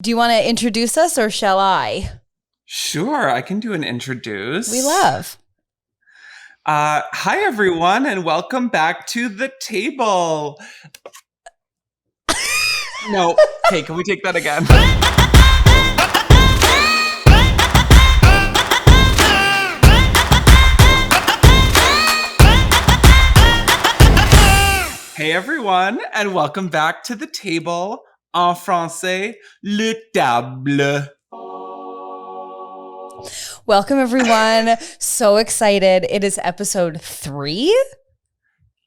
Do you want to introduce us or shall I? Sure, I can do an introduce. We love. Hi, everyone, and welcome back to the table. No, hey, can we take that again? Hey, everyone, and welcome back to the table. En français, le table. Welcome, everyone. So excited. It is episode 3.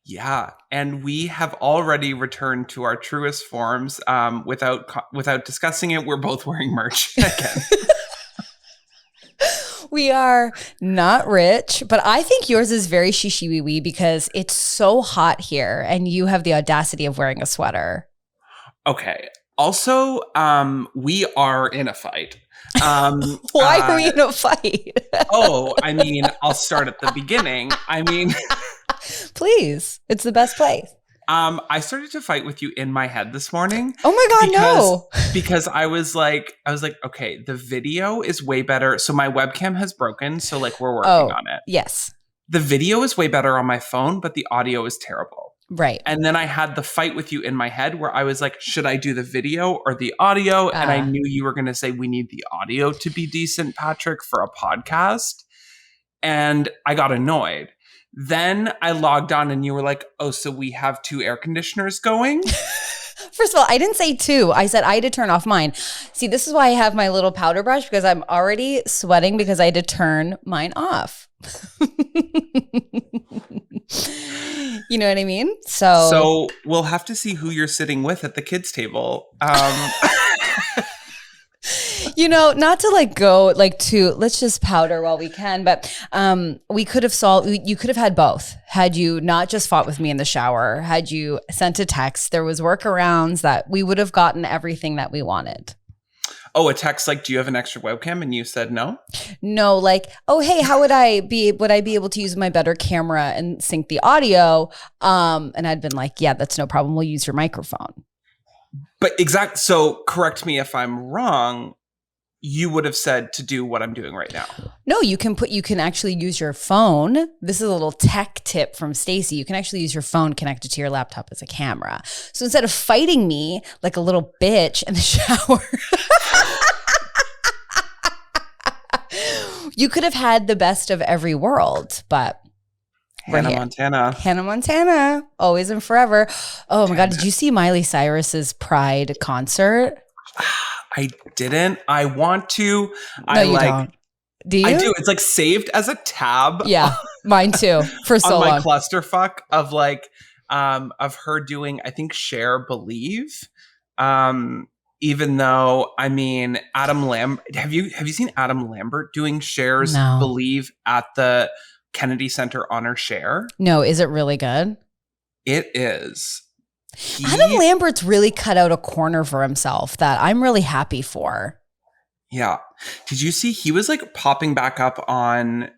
Yeah, and we have already returned to our truest forms. Without discussing it, we're both wearing merch again. We are not rich, but I think yours is very shishi wee wee because it's so hot here and you have the audacity of wearing a sweater. Okay. Also, we are in a fight. Why are we in a fight? I mean, I'll start at the beginning. Please. It's the best place. I started to fight with you in my head this morning. Oh my God, no. Because I was like, okay, the video is way better. So my webcam has broken. So like we're working on it. Yes. The video is way better on my phone, but the audio is terrible. Right. And then I had the fight with you in my head where I was like, should I do the video or the audio? And I knew you were going to say we need the audio to be decent, Patrick, for a podcast. And I got annoyed. Then I logged on and you were like, oh, so we have 2 air conditioners going? First of all, I didn't say 2. I said I had to turn off mine. See, this is why I have my little powder brush because I'm already sweating because I had to turn mine off. You know what I mean? So we'll have to see who you're sitting with at the kids' table. You know, not to like go like to let's just powder while we can, but we could have you could have had both. Had you not just fought with me in the shower, had you sent a text, there was workarounds that we would have gotten everything that we wanted. Oh, a text like, do you have an extra webcam? And you said no? No, like, oh, hey, how would I be able to use my better camera and sync the audio? And I'd been like, yeah, that's no problem. We'll use your microphone. But so correct me if I'm wrong. You would have said to do what I'm doing right now. No, you can actually use your phone. This is a little tech tip from Stacey. You can actually use your phone connected to your laptop as a camera. So instead of fighting me like a little bitch in the shower, you could have had the best of every world, but Hannah Montana, always and forever. Oh my God, did you see Miley Cyrus's Pride concert? I didn't. I want to. No, you don't. Do you? I do. It's like saved as a tab. Yeah, mine too. For so long. On my clusterfuck of like, of her doing, I think, Cher Believe. Even though, I mean, Adam Lambert. Have you seen Adam Lambert doing Cher's Believe at the Kennedy Center Honor Cher? No, is it really good? It is. Adam Lambert's really cut out a corner for himself that I'm really happy for. Yeah. Did you see he was like popping back up on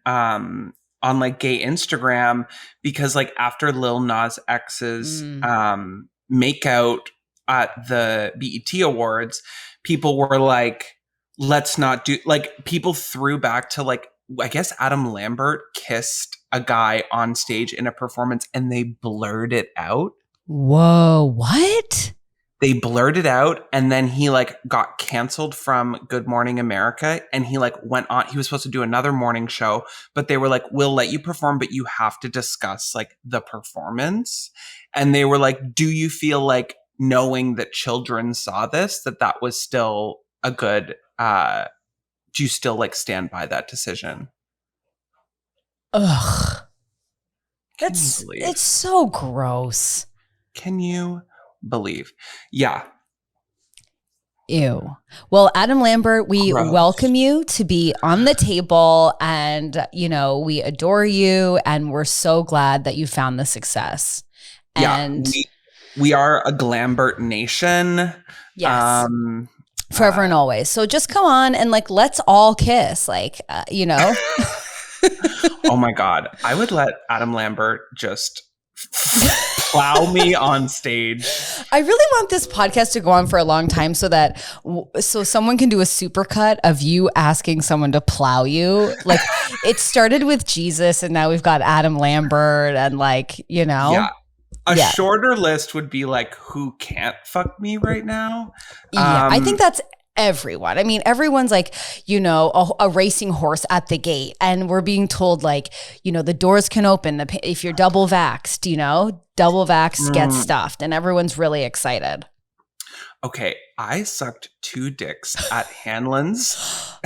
like gay Instagram because like after Lil Nas X's makeout at the BET Awards, people were like, let's not do, like, people threw back to like, I guess Adam Lambert kissed a guy on stage in a performance and they blurred it out. Whoa, what? They blurred it out and then he like got canceled from Good Morning America and he like went on. He was supposed to do another morning show, but they were like, we'll let you perform, but you have to discuss like the performance. And they were like, do you feel like knowing that children saw this, that was still a good, do you still like stand by that decision? Ugh. It's so gross. Can you believe? Yeah. Ew. Well, Adam Lambert, we welcome you to be on the table and, you know, we adore you and we're so glad that you found the success. And we are a Glambert nation. Yes. Forever and always. So just come on and like, let's all kiss, like, you know. Oh my God. I would let Adam Lambert just plow me on stage. I really want this podcast to go on for a long time so that someone can do a supercut of you asking someone to plow you. Like it started with Jesus and now we've got Adam Lambert and Yeah. A shorter list would be like, who can't fuck me right now? Yeah, I think that's everyone. I mean, everyone's like, a racing horse at the gate. And we're being told the doors can open if you're double vaxxed, double vaxxed gets stuffed. And everyone's really excited. Okay, I sucked 2 dicks at Hanlon's.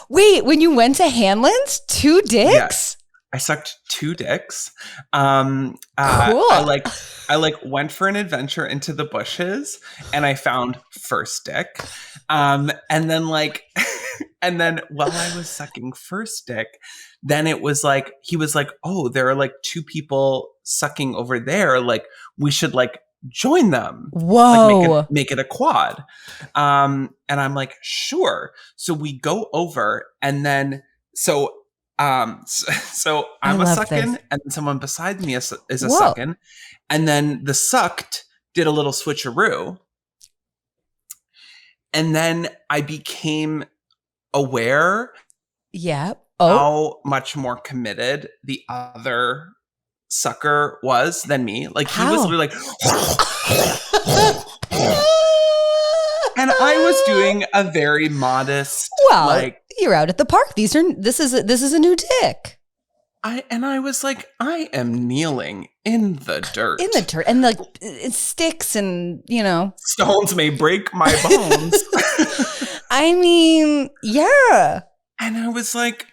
Wait, when you went to Hanlon's, 2 dicks? Yes. I sucked 2 dicks. Cool. I went for an adventure into the bushes and I found first dick. And then and then while I was sucking first dick, then it was like, he was like, oh, there are 2 people sucking over there. Like we should join them. Whoa. Make it a quad. And I'm like, sure. So we go over and then, so I'm a sucking, and someone beside me is a sucking, and then the sucked did a little switcheroo, and then I became aware, how much more committed the other sucker was than me. Like he was literally and I was doing a very modest. Well, you're out at the park. This is a new dick. I was like, I am kneeling in the dirt. And it sticks and, stones may break my bones. I mean, yeah. And I was like,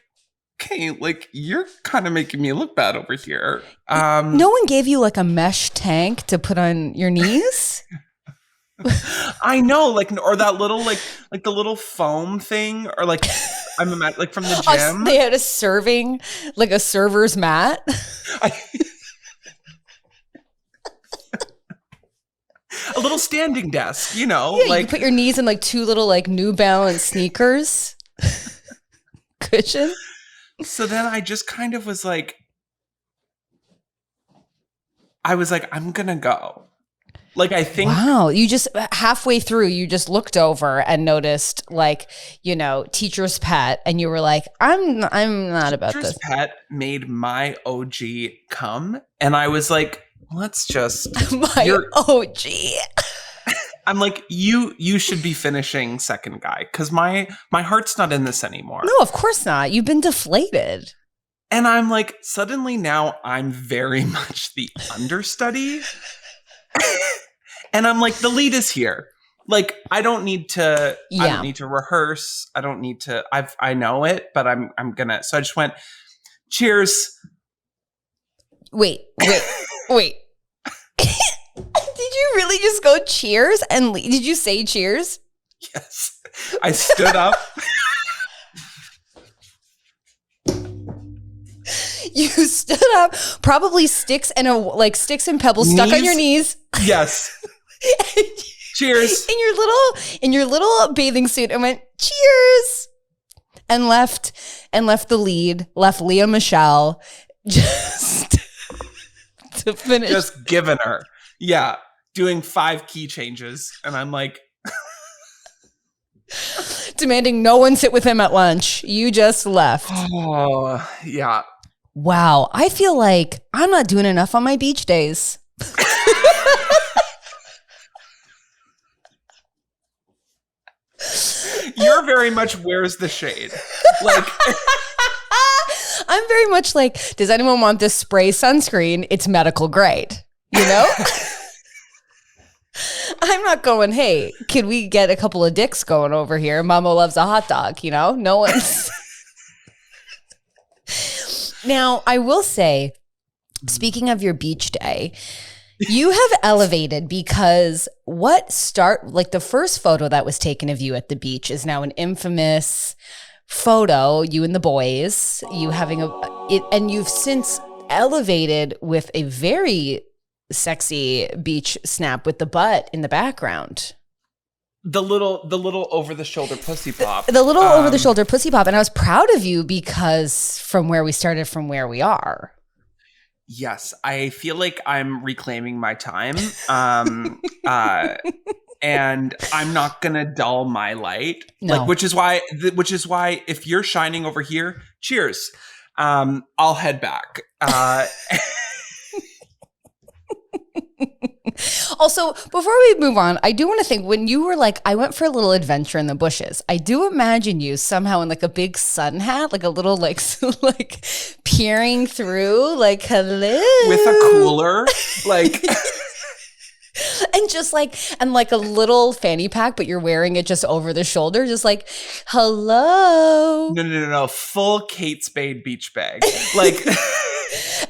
okay, you're kind of making me look bad over here. No one gave you a mesh tank to put on your knees? I know, or that little the little foam thing, or I'm from the gym. They had a server's mat. A little standing desk, you put your knees in 2 little New Balance sneakers cushion. So then I just kind of was like, I'm gonna go. I think. Wow. You just halfway through, you just looked over and noticed teacher's pet. And you were like, I'm not about this. Teacher's pet made my OG come. And I was like, let's just. My OG. I'm like, you should be finishing second guy. Cause my heart's not in this anymore. No, of course not. You've been deflated. And I'm like, suddenly now I'm very much the understudy. And I'm like, the lead is here. I don't need to rehearse. I don't need to, I know it, but I'm gonna, so I just went, cheers. Wait. Did you really just go cheers? And did you say cheers? Yes. I stood up. You stood up, probably sticks and pebbles stuck on your knees. Yes. Cheers. In your little bathing suit, and went cheers, and left the lead, left Leah Michelle just to finish, just giving her, doing 5 key changes, and I'm like. Demanding no one sit with him at lunch. You just left. Oh, yeah. Wow. I feel like I'm not doing enough on my beach days. You're very much, where's the shade? I'm very much like, does anyone want this spray sunscreen? It's medical grade, I'm not going, hey, can we get a couple of dicks going over here? Mama loves a hot dog, No one's. Now, I will say, speaking of your beach day, you have elevated because the first photo that was taken of you at the beach is now an infamous photo, you and the boys, you having and you've since elevated with a very sexy beach snap with the butt in the background. The little over the shoulder pussy pop. The little over the shoulder pussy pop. And I was proud of you because from where we started, from where we are. Yes, I feel like I'm reclaiming my time. And I'm not gonna dull my light. No. Which is why if you're shining over here, cheers. I'll head back. Also, before we move on, I do want to think, when you were like, I went for a little adventure in the bushes, I do imagine you somehow in like a big sun hat, like a little like peering through, like, hello. With a cooler, like. And just like, and like a little fanny pack, but you're wearing it just over the shoulder, just like, hello. No. Full Kate Spade beach bag. Like.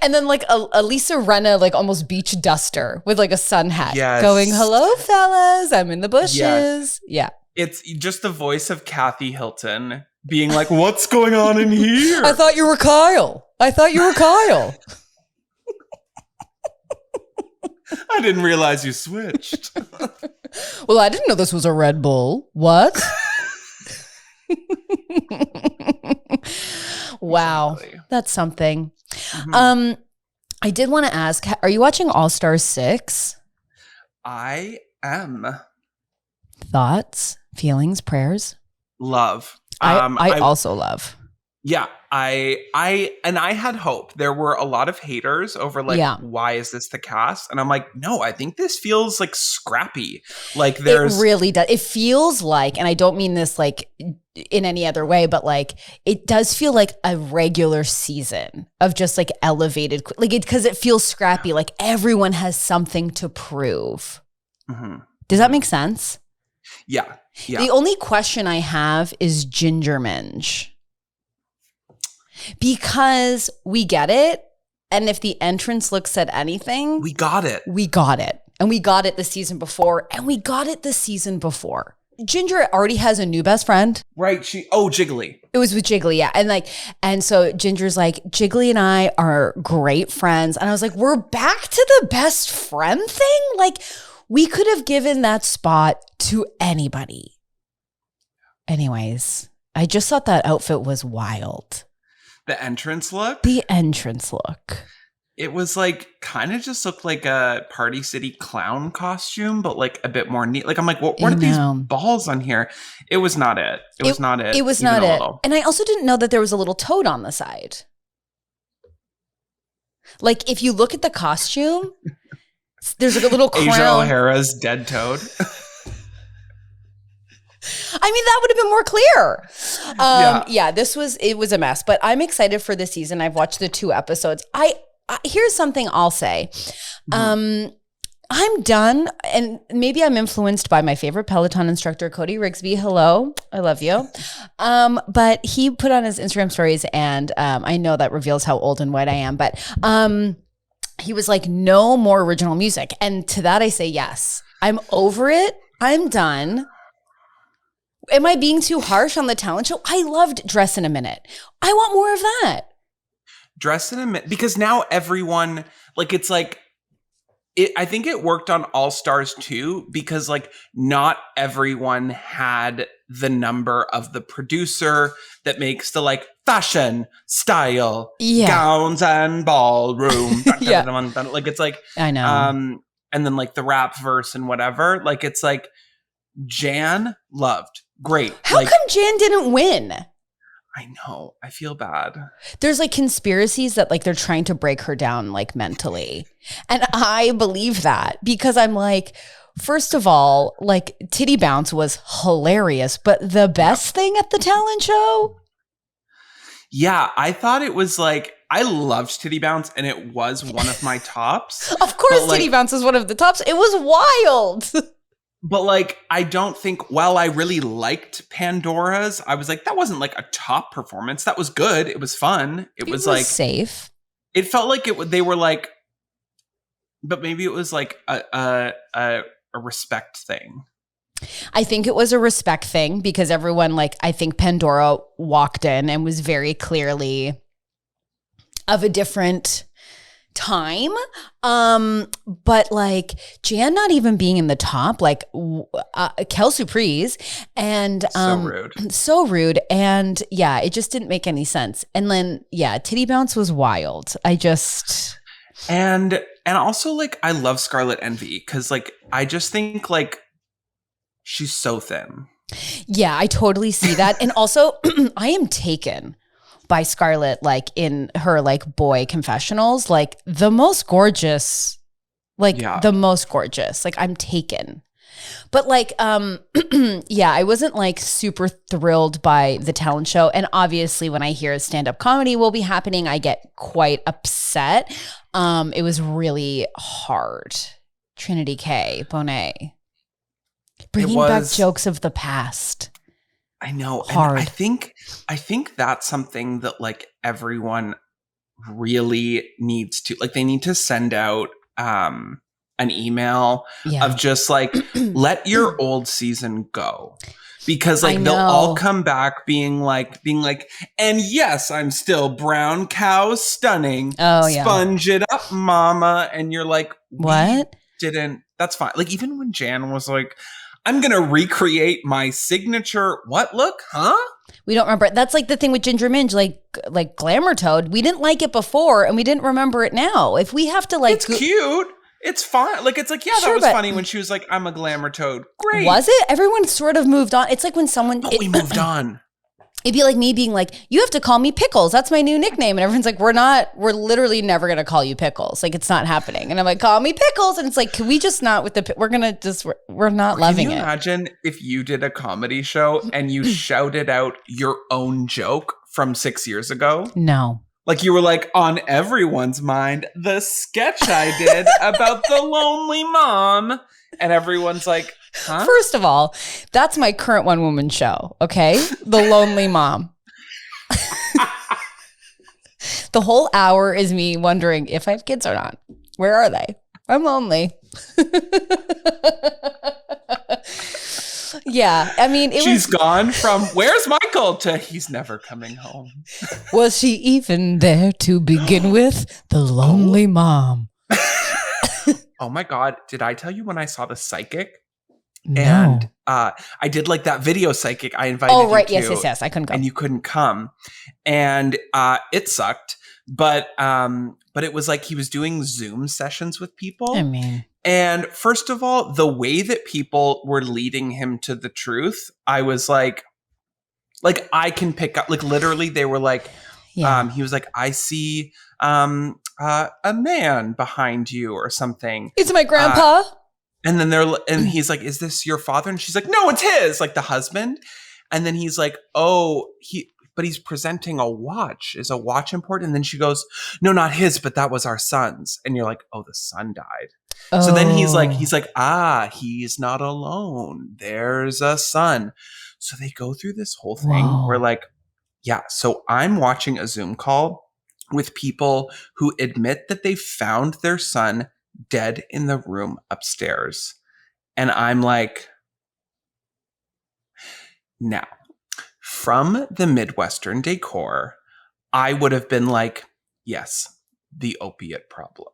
And then like a Lisa Rinna, like almost beach duster with like a sun hat, going, hello, fellas, I'm in the bushes. Yeah. It's just the voice of Kathy Hilton being like, what's going on in here? I thought you were Kyle. I didn't realize you switched. Well, I didn't know this was a Red Bull. What? Wow. Exactly. That's something. Mm-hmm. I did want to ask, are you watching All Stars 6? I am. Thoughts, feelings, prayers? Love. I also love. Yeah, I had hope. There were a lot of haters over like, why is this the cast? And I'm like, no, I think this feels like scrappy. Like there's. It really does. It feels like, and I don't mean this like in any other way, but like it does feel like a regular season of just like elevated, like it, because it feels scrappy. Like everyone has something to prove. Mm-hmm. Does that make sense? Yeah. The only question I have is Ginger Minge. Because we get it. And if the entrance looks at anything, we got it. And we got it the season before. And we got it the season before. Ginger already has a new best friend. Right. Jiggly. It was with Jiggly, yeah. And so Ginger's like, Jiggly and I are great friends. And I was like, we're back to the best friend thing? Like, we could have given that spot to anybody. Anyways, I just thought that outfit was wild. The entrance look? It was like, kind of just looked like a Party City clown costume, but like a bit more neat. Like, I'm like, what are these balls on here? It was not it. It was not it. It was not it. And I also didn't know that there was a little toad on the side. Like, if you look at the costume, there's like a little crown. Asia O'Hara's dead toad. I mean, that would have been more clear. Yeah, it was a mess, but I'm excited for this season. I've watched the 2 episodes. Here's something I'll say. I'm done, and maybe I'm influenced by my favorite Peloton instructor, Cody Rigsby. Hello, I love you. But he put on his Instagram stories, and I know that reveals how old and white I am, but he was like, no more original music. And to that I say yes. I'm over it. I'm done. Am I being too harsh on the talent show? I loved Dress in a Minute. I want more of that. Dress in a Minute, because now everyone, like, it's like, I think it worked on All Stars too, because like not everyone had the number of the producer that makes the like fashion, style, gowns and ballroom. Like it's like, I know. And then like the rap verse and whatever, like it's like Jan loved. Great. How come Jan didn't win? I know. I feel bad. There's like conspiracies that like they're trying to break her down like mentally. And I believe that because I'm like, first of all, like Titty Bounce was hilarious, but the best thing at the talent show? Yeah, I thought it was like, I loved Titty Bounce and it was one of my tops. Of course, Titty Bounce is one of the tops. It was wild. But like, I don't think, while I really liked Pandora's, I was like, that wasn't like a top performance. That was good. It was fun. It was like safe. It felt like they were like, but maybe it was like a respect thing. I think it was a respect thing because everyone, like, I think Pandora walked in and was very clearly of a different time. But like Jan not even being in the top, like Kel Surprise, and so rude. And yeah, it just didn't make any sense. And then Titty Bounce was wild. And also like I love Scarlet Envy because like I just think like she's so thin. Yeah, I totally see that. And also I am taken by Scarlet, like in her like boy confessionals, like the most gorgeous, like the most gorgeous, like I'm taken. But like, yeah, I wasn't like super thrilled by the talent show. And obviously when I hear stand-up comedy will be happening, I get quite upset. It was really hard. Trinity K, Bonet. Bringing back jokes of the past. I know. Hard. And I think that's something that like everyone really needs to, like they need to send out an email of just like, let your old season go. Because like they'll all come back being like, and yes, I'm still brown cow stunning. Oh yeah. Sponge it up, mama. And you're like, what? That's fine. Like even when Jan was like, I'm going to recreate my signature look, huh? We don't remember it. That's like the thing with Ginger Minge, like Glamour Toad. We didn't like it before and we didn't remember it now. If we have to like... It's cute. It's fine. Like, it's like, yeah, sure, that was funny when she was like, I'm a Glamour Toad. Great. Was it? Everyone sort of moved on. It's like when someone... But we moved on. It'd be like me being like, you have to call me Pickles. That's my new nickname. And everyone's like, we're literally never going to call you Pickles. Like, it's not happening. And I'm like, call me Pickles. And it's like, can we just not with the, we're not loving it. Can you imagine if you did a comedy show and you shouted out your own joke from 6 years ago? No. Like you were like on everyone's mind, the sketch I did about the lonely mom. And everyone's like, huh? First of all, that's my current one-woman show, okay? The Lonely Mom. The whole hour is me wondering if I have kids or not. Where are they? I'm lonely. Yeah, I mean, she's gone from where's Michael to he's never coming home. Was she even there to begin with? The Lonely Mom. Oh my God. Did I tell you when I saw the psychic? No. And I did like that video psychic I invited you to. Oh, right. Yes. I couldn't come. And you couldn't come. And it sucked. But it was like he was doing Zoom sessions with people. I mean. And first of all, the way that people were leading him to the truth, I was like I can pick up, like literally they were like, he was like, I see a man behind you or something. It's my grandpa. And then he's like, is this your father? And she's like, no, it's his, like the husband. And then he's like, oh, but he's presenting a watch. Is a watch important? And then she goes, no, not his, but that was our son's. And you're like, oh, the son died. Oh. So then he's like, he's not alone. There's a son. So they go through this whole thing where like, yeah, so I'm watching a Zoom call with people who admit that they found their son dead in the room upstairs. And I'm like, now, from the Midwestern decor, I would have been like, yes, the opiate problem.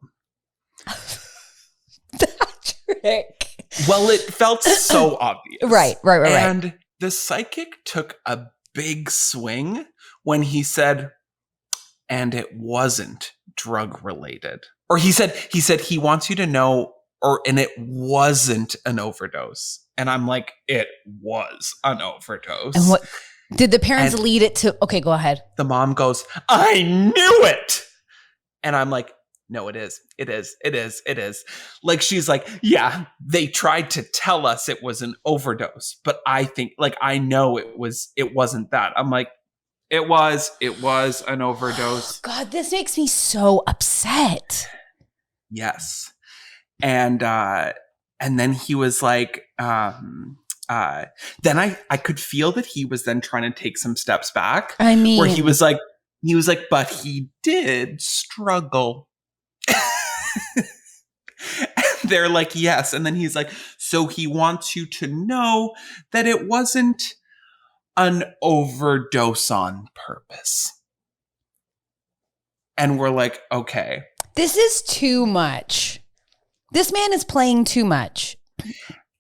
Patrick. Well, it felt so obvious. Right. And the psychic took a big swing when he said, and it wasn't drug related. Or he said he wants you to know, and it wasn't an overdose. And I'm like, it was an overdose. And what did the parents lead it to? Okay, go ahead. The mom goes, I knew it. And I'm like, no, it is. It is. Like, she's like, yeah, they tried to tell us it was an overdose, but I think, like, I know it wasn't that. I'm like, it was an overdose. God, this makes me so upset. Yes. And then he was like, then I could feel that he was then trying to take some steps back. I mean, where he was like, but he did struggle. They're like, yes. And then he's like, so he wants you to know that it wasn't an overdose on purpose. And we're like, okay. This is too much. This man is playing too much.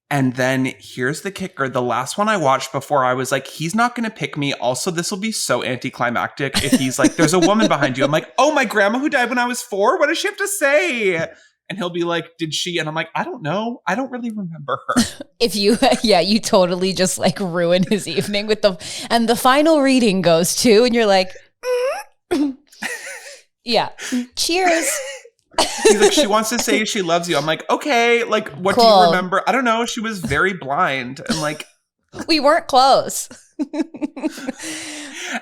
And then here's the kicker. The last one I watched before I was like, he's not going to pick me. Also, this will be so anticlimactic if he's like, there's a woman behind you. I'm like, oh, my grandma who died when I was 4? What does she have to say? And he'll be like, did she? And I'm like, I don't know. I don't really remember her. You totally just like ruin his evening with and the final reading goes to, and you're like, yeah, cheers. He's like, she wants to say she loves you. I'm like, okay, like, what Cool. do you remember? I don't know. She was very blind. And like, we weren't close.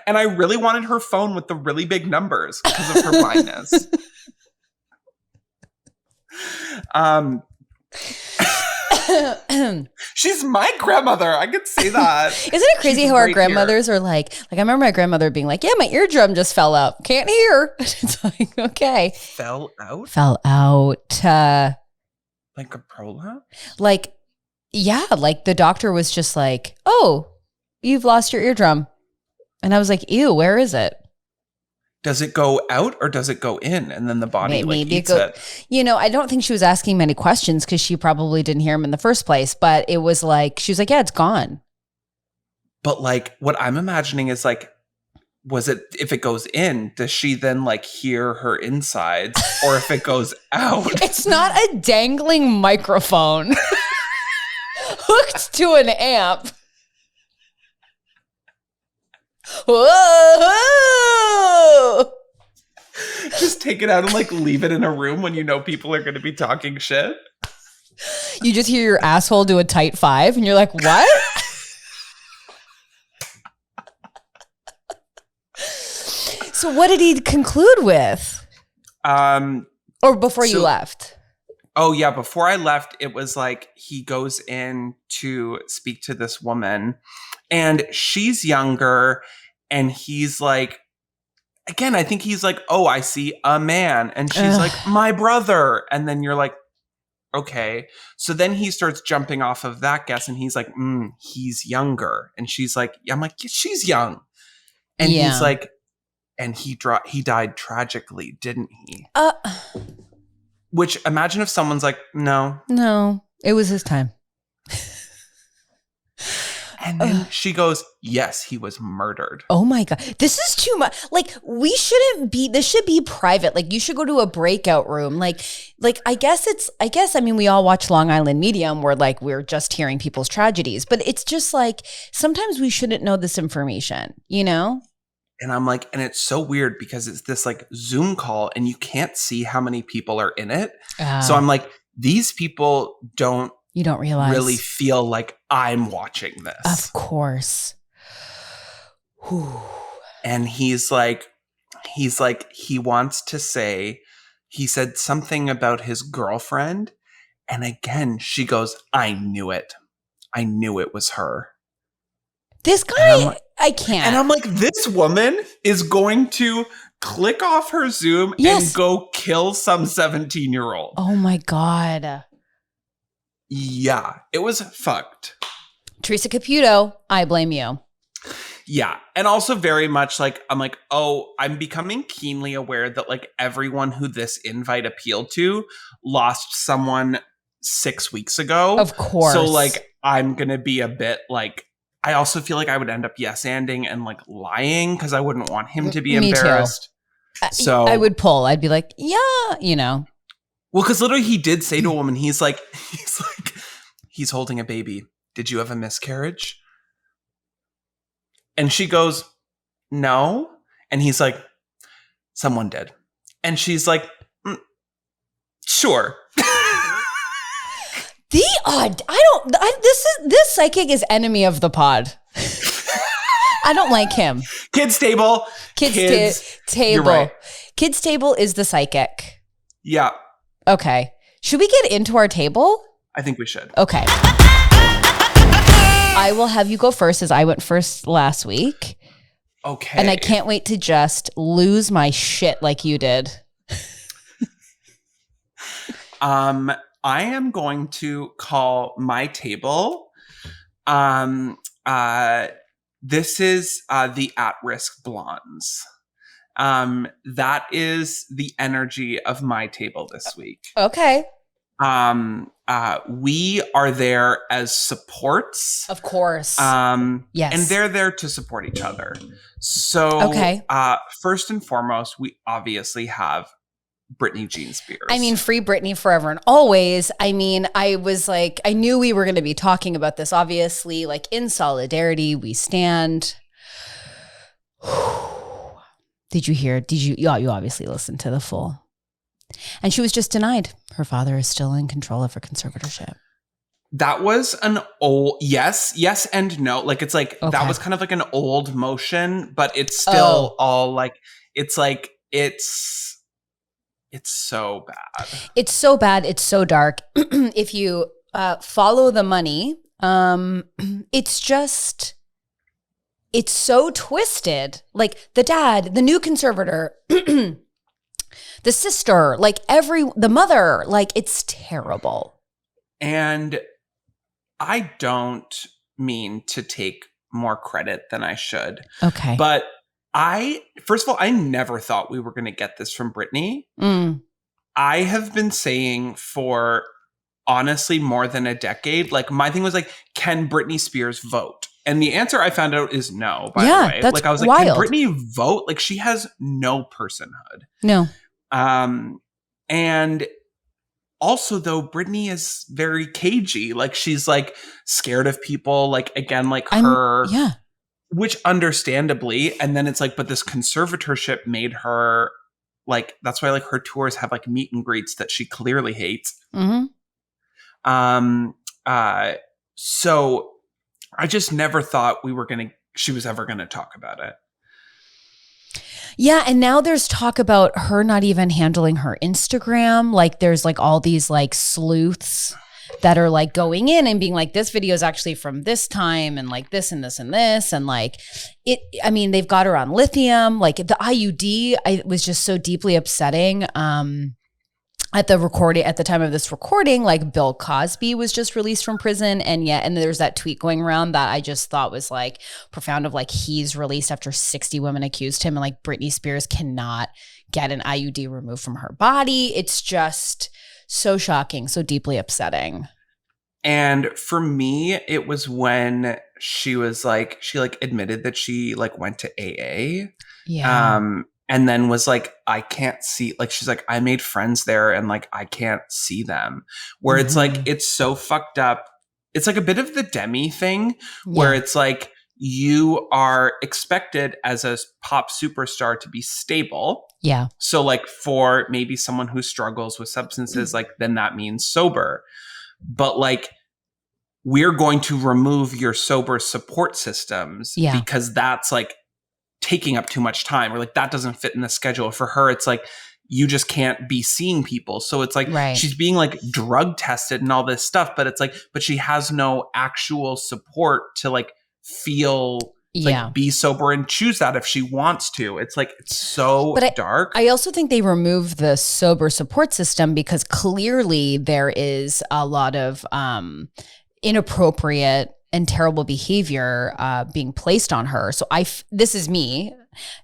And I really wanted her phone with the really big numbers because of her blindness. She's my grandmother. I could say that. Isn't it crazy how our grandmothers are like I remember my grandmother being like, yeah, my eardrum just fell out. Can't hear. It's like, okay. Fell out? Like a prolapse? Like, yeah, like the doctor was just like, oh, you've lost your eardrum. And I was like, ew, where is it? Does it go out or does it go in? And then the body eats it. You know, I don't think she was asking many questions because she probably didn't hear him in the first place. But it was like, she was like, yeah, it's gone. But like, what I'm imagining is like, was it, if it goes in, does she then like hear her insides? Or if it goes out? It's not a dangling microphone hooked to an amp. Whoa! Just take it out and like leave it in a room when you know people are going to be talking shit. You just hear your asshole do a tight 5 and you're like, what? So what did he conclude with? Or before you left? Oh yeah, before I left, it was like he goes in to speak to this woman and she's younger and he's like, again, I think he's like, oh, I see a man. And she's like, my brother. And then you're like, okay. So then he starts jumping off of that guess and he's like, he's younger. And she's like, I'm like, yeah, she's young. And he's like, and he died tragically, didn't he? Which, imagine if someone's like, no, it was his time. And then she goes, yes, he was murdered. Oh my God. This is too much. Like, this should be private. Like, you should go to a breakout room. Like, I guess, we all watch Long Island Medium where like, we're just hearing people's tragedies, but it's just like, sometimes we shouldn't know this information, you know? And I'm like, and it's so weird because it's this like Zoom call and you can't see how many people are in it. So I'm like, these people you don't realize really feel like I'm watching this. Of course. Whew. And he's like, he wants to say, he said something about his girlfriend. And again, she goes, I knew it. I knew it was her. This guy, I can't. And I'm like, this woman is going to click off her Zoom and go kill some 17-year-old. Oh my God. Yeah, it was fucked. Teresa Caputo, I blame you. Yeah. And also very much like, I'm like, oh, I'm becoming keenly aware that like everyone who this invite appealed to lost someone 6 weeks ago. Of course. So like, I'm going to be a bit like, I also feel like I would end up yes-anding and like lying because I wouldn't want him to be embarrassed. Too. So I would pull. I'd be like, yeah, you know. Well, because literally he did say to a woman, he's holding a baby. Did you have a miscarriage? And she goes, no. And he's like, someone did. And she's like, sure. This psychic is enemy of the pod. I don't like him. Kids table. Kids table. You're right. Kids table is the psychic. Yeah. Okay. Should we get into our table? I think we should. Okay. I will have you go first as I went first last week. Okay. And I can't wait to just lose my shit like you did. I am going to call my table. This is the at-risk blondes. That is the energy of my table this week. Okay. we are there as supports. Of course. Yes. And they're there to support each other. So first and foremost, we obviously have Britney Jean Spears. I mean, free Britney forever and always. I mean, I was like, I knew we were going to be talking about this, obviously, like in solidarity, we stand. Did you hear? You obviously listened to the full. And she was just denied. Her father is still in control of her conservatorship. That was an old, yes and no. Like, it's like, that was kind of like an old motion, but it's still all like, it's so bad. It's so bad. It's so dark. If you follow the money, it's so twisted. Like the dad, the new conservator, the sister, like the mother, like it's terrible. And I don't mean to take more credit than I should. Okay. But first of all, I never thought we were going to get this from Britney. I have been saying for honestly more than a decade, like my thing was like, can Britney Spears vote? And the answer I found out is no, by the way. That's like I was wild. Like, can Britney vote? Like she has no personhood. No. And also though, Britney is very cagey. Like she's like scared of people, like again, like her. Yeah. Which understandably, and then it's like, but this conservatorship made her like, that's why like her tours have like meet and greets that she clearly hates. Mm-hmm. So I just never thought she was ever gonna talk about it. Yeah, and now there's talk about her not even handling her Instagram. Like there's like all these like sleuths that are like going in and being like, this video is actually from this time and like this and this and this. And like I mean, they've got her on lithium, like the IUD, it was just so deeply upsetting. At the time of this recording, like Bill Cosby was just released from prison. And there's that tweet going around that I just thought was like profound of like, he's released after 60 women accused him and like Britney Spears cannot get an IUD removed from her body. It's just so shocking, so deeply upsetting. And for me, it was when she admitted that she like went to AA. Yeah. And then was like, I can't see, like, she's like, I made friends there and like, I can't see them. Where it's like, it's so fucked up. It's like a bit of the Demi thing where it's like, you are expected as a pop superstar to be stable. Yeah. So like for maybe someone who struggles with substances, like then that means sober. But like, we're going to remove your sober support systems because that's like taking up too much time, or like that doesn't fit in the schedule. For her, it's like, you just can't be seeing people. So it's like, she's being like drug tested and all this stuff, but it's like, but she has no actual support to like feel like be sober and choose that if she wants to. It's like, it's so dark. I also think they removed the sober support system because clearly there is a lot of inappropriate and terrible behavior being placed on her. So this is me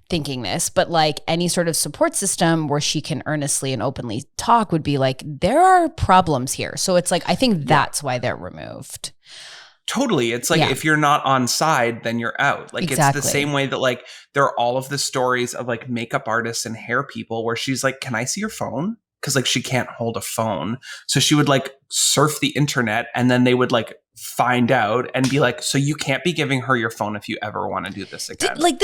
thinking this, but like any sort of support system where she can earnestly and openly talk would be like, there are problems here. So it's like, I think that's why they're removed. Totally. It's like, if you're not on side, then you're out. Like it's the same way that like, there are all of the stories of like makeup artists and hair people where she's like, can I see your phone? Because like she can't hold a phone. So she would like surf the internet and then they would like find out and be like, so you can't be giving her your phone if you ever want to do this again. Like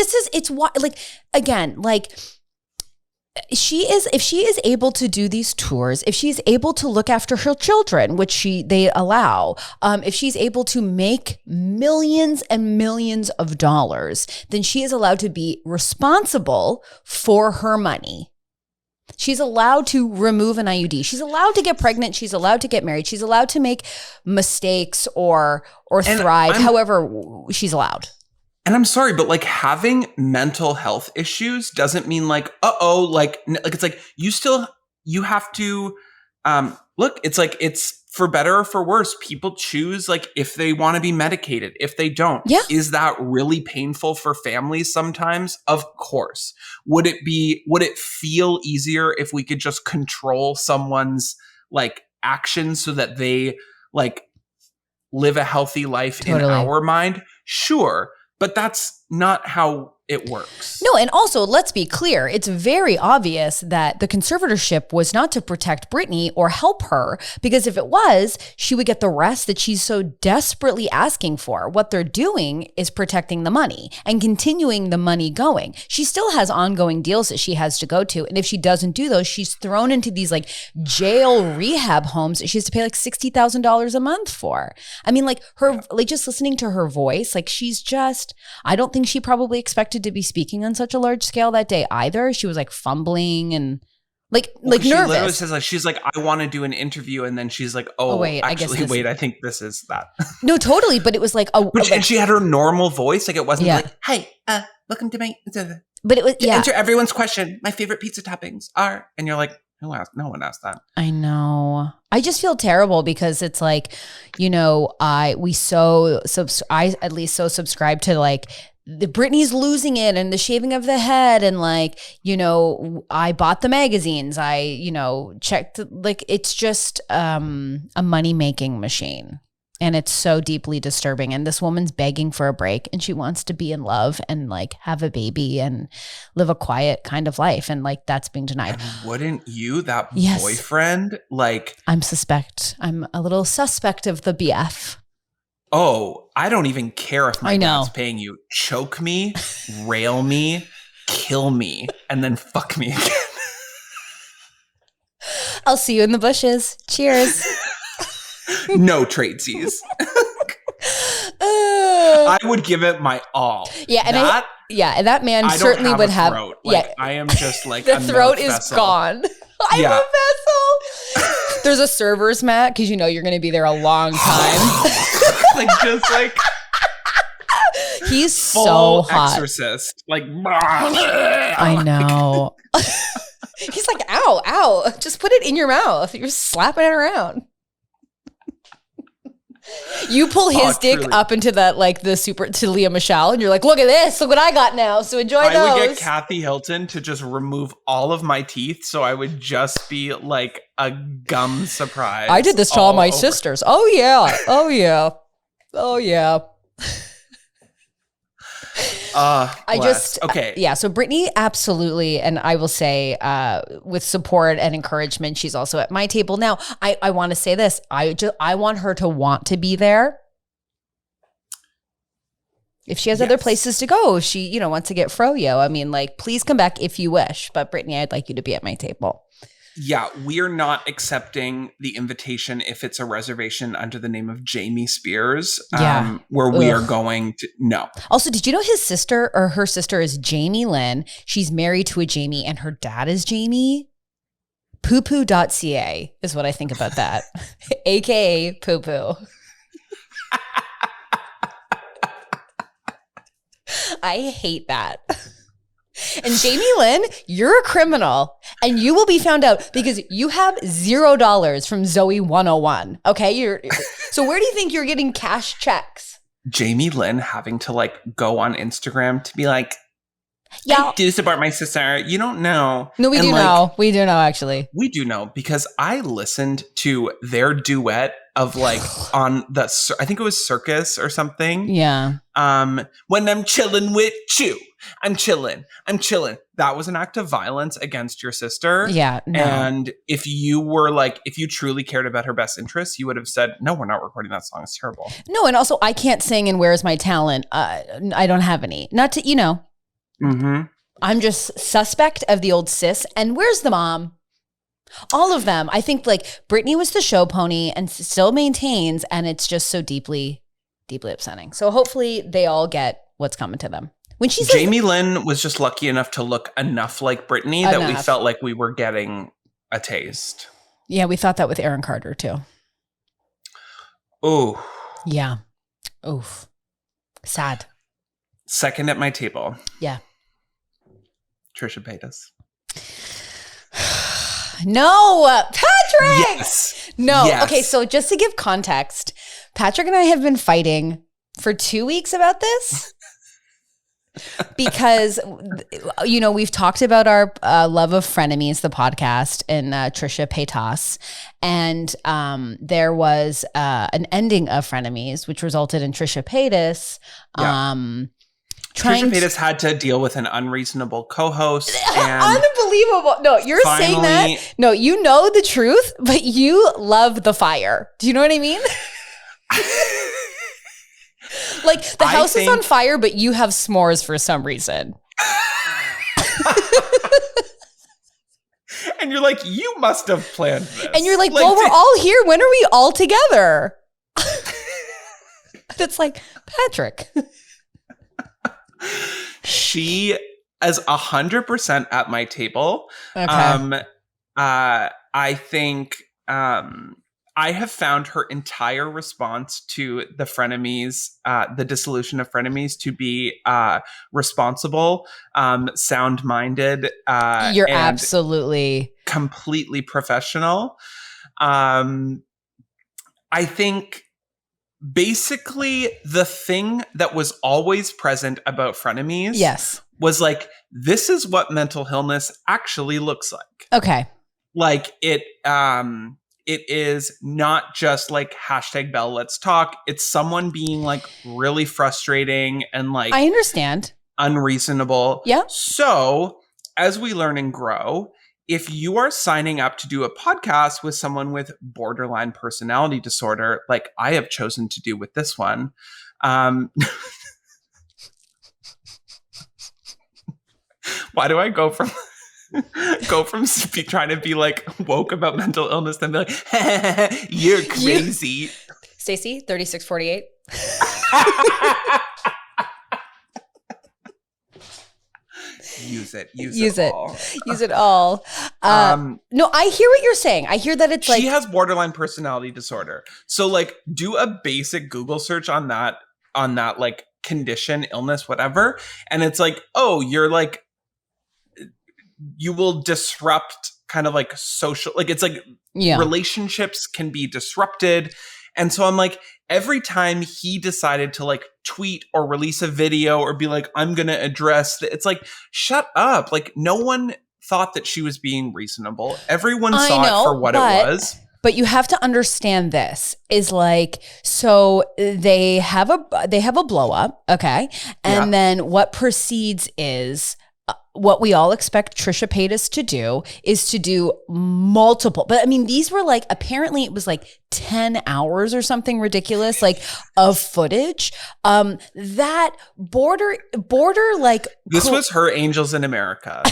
if she is able to do these tours, if she's able to look after her children, which they allow, if she's able to make millions and millions of dollars, then she is allowed to be responsible for her money. She's allowed to remove an IUD. She's allowed to get pregnant. She's allowed to get married. She's allowed to make mistakes or thrive. However, she's allowed. And I'm sorry, but like having mental health issues doesn't mean like, like it's like you have to look, it's like, it's for better or for worse. People choose like if they want to be medicated, if they don't. Yeah. Is that really painful for families sometimes? Of course. Would it feel easier if we could just control someone's like actions so that they like live a healthy life Totally. in our mind, sure, but that's not how it works. No, and also let's be clear. It's very obvious that the conservatorship was not to protect Britney or help her, because if it was, she would get the rest that she's so desperately asking for. What they're doing is protecting the money and continuing the money going. She still has ongoing deals that she has to go to. And if she doesn't do those, she's thrown into these like jail rehab homes that she has to pay like $60,000 a month for. I mean, like her, like just listening to her voice, like she's just, I don't think she probably expected to be speaking on such a large scale that day either. She was like fumbling and like nervous. She literally says like, she's like, I want to do an interview, and then she's like, wait, I think this is that. No, totally, but it was like and she had her normal voice, like it wasn't like, hey, welcome to my. But it was to answer everyone's question. My favorite pizza toppings are, and you're like, who asked? No one asked that. I know. I just feel terrible because it's like, you know, I at least so subscribe to like. The Britney's losing it and the shaving of the head and like, you know, I bought the magazines. I, you know, checked like it's just a money-making machine. And it's so deeply disturbing. And this woman's begging for a break and she wants to be in love and like have a baby and live a quiet kind of life. And like that's being denied. And wouldn't you, that Yes. boyfriend, like I'm a little suspect of the BF. Oh, I don't even care if my I know. dad's paying you. Choke me, rail me, kill me, and then fuck me again. I'll see you in the bushes. Cheers. No tradesies. I would give it my all. Yeah, and that man certainly would have. Throat. Like, yeah, I am just like the throat is vessel. gone. I'm a vessel. There's a server's mat because you know you're going to be there a long time. Like just like he's full so hot. Exorcist. Like I know. He's like, ow, just put it in your mouth. You're slapping it around. You pull his dick up into that like the super to Lea Michele, and you're like, look at this, look what I got now. So enjoy those. I would get Kathy Hilton to just remove all of my teeth, so I would just be like a gum surprise. I did this to all my sisters. Oh yeah. Okay. So Britney, absolutely. And I will say, with support and encouragement, she's also at my table. Now, I want to say this. I want her to want to be there. If she has other places to go, if she, wants to get froyo. I mean, like, please come back if you wish. But Britney, I'd like you to be at my table. Yeah, we're not accepting the invitation if it's a reservation under the name of Jamie Spears, where we are going to, no. Also, did you know her sister is Jamie Lynn? She's married to a Jamie and her dad is Jamie. Poopoo.ca is what I think about that. AKA poo-poo. I hate that. And Jamie Lynn, you're a criminal and you will be found out because you have $0 from Zoe 101. Okay. So where do you think you're getting cash checks? Jamie Lynn having to like go on Instagram to be like, I do support my sister. You don't know. No, we do know. We do know, actually. We do know because I listened to their duet of like on the, I think it was Circus or something. Yeah. When I'm chilling with you, I'm chilling. That was an act of violence against your sister. Yeah. No. And if you were like, if you truly cared about her best interests, you would have said, no, we're not recording that song. It's terrible. No. And also I can't sing and where's my talent? I don't have any. Not to, Mm-hmm. I'm just suspect of the old sis. And where's the mom? All of them. I think like Britney was the show pony and still maintains. And it's just so deeply, deeply upsetting. So hopefully they all get what's coming to them. When she says, Jamie Lynn was just lucky enough to look enough like Britney that we felt like we were getting a taste. Yeah, we thought that with Aaron Carter too. Oh. Yeah. Oof. Sad. Second at my table. Yeah. Trisha Paytas. No, Patrick. Yes. No. Yes. Okay, so just to give context, Patrick and I have been fighting for 2 weeks about this. because, you know, we've talked about our love of Frenemies, the podcast, and Trisha Paytas. And there was an ending of Frenemies, which resulted in Trisha Paytas. Trisha Paytas had to deal with an unreasonable co-host. And unbelievable. No, you're saying that. No, you know the truth, but you love the fire. Do you know what I mean? Like the house is on fire, but you have s'mores for some reason. And you're like, you must have planned this. And you're like, well, we're all here. When are we all together? It's like, Patrick. She is 100% at my table. Okay. I think I have found her entire response to the Frenemies, the dissolution of Frenemies, to be responsible, sound-minded. You're absolutely completely professional. I think basically the thing that was always present about Frenemies was like, this is what mental illness actually looks like. Okay. Like it is not just like hashtag Bell, let's talk. It's someone being like really frustrating and like, I understand, unreasonable. Yeah. So as we learn and grow, if you are signing up to do a podcast with someone with borderline personality disorder, like I have chosen to do with this one, why do I go from trying to be like woke about mental illness then be like, you're crazy. Stacey, 3648. Use it all. No, I hear what you're saying. I hear that it's like she has borderline personality disorder. So like do a basic Google search on that like condition, illness, whatever. And it's like, oh, you're like, you will disrupt kind of like social, like it's like relationships can be disrupted. And so I'm like, every time he decided to like tweet or release a video or be like, I'm going to address it's like, shut up. Like no one thought that she was being reasonable. Everyone saw it for what it was. But you have to understand this is like, so they have a blow up. Okay. And then what proceeds is, what we all expect Trisha Paytas to do is to do multiple, but I mean, these were like, apparently it was like 10 hours or something ridiculous, like of footage. That border like. This was her Angels in America.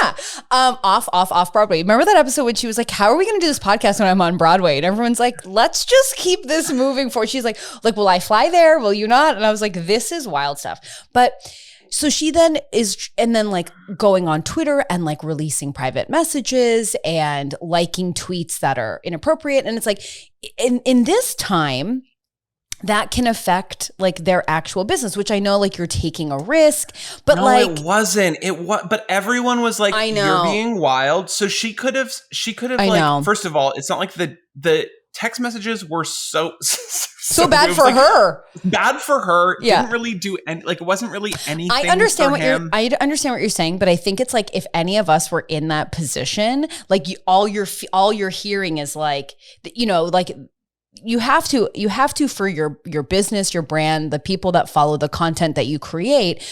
Yeah. Off Broadway. Remember that episode when she was like, how are we going to do this podcast when I'm on Broadway? And everyone's like, let's just keep this moving forward. She's like, will I fly there? Will you not? And I was like, this is wild stuff. But so she then like going on Twitter and like releasing private messages and liking tweets that are inappropriate. And it's like in this time that can affect like their actual business, which I know like you're taking a risk, but no, like it wasn't. But everyone was like, I know. You're being wild. So she could have like, first of all, it's not like the text messages were so bad for her. Bad for her. Yeah. Didn't really do any, like it wasn't really anything. I understand what you're saying, but I think it's like if any of us were in that position, like all you're hearing is like, you know, like you have to for your business, your brand, the people that follow the content that you create,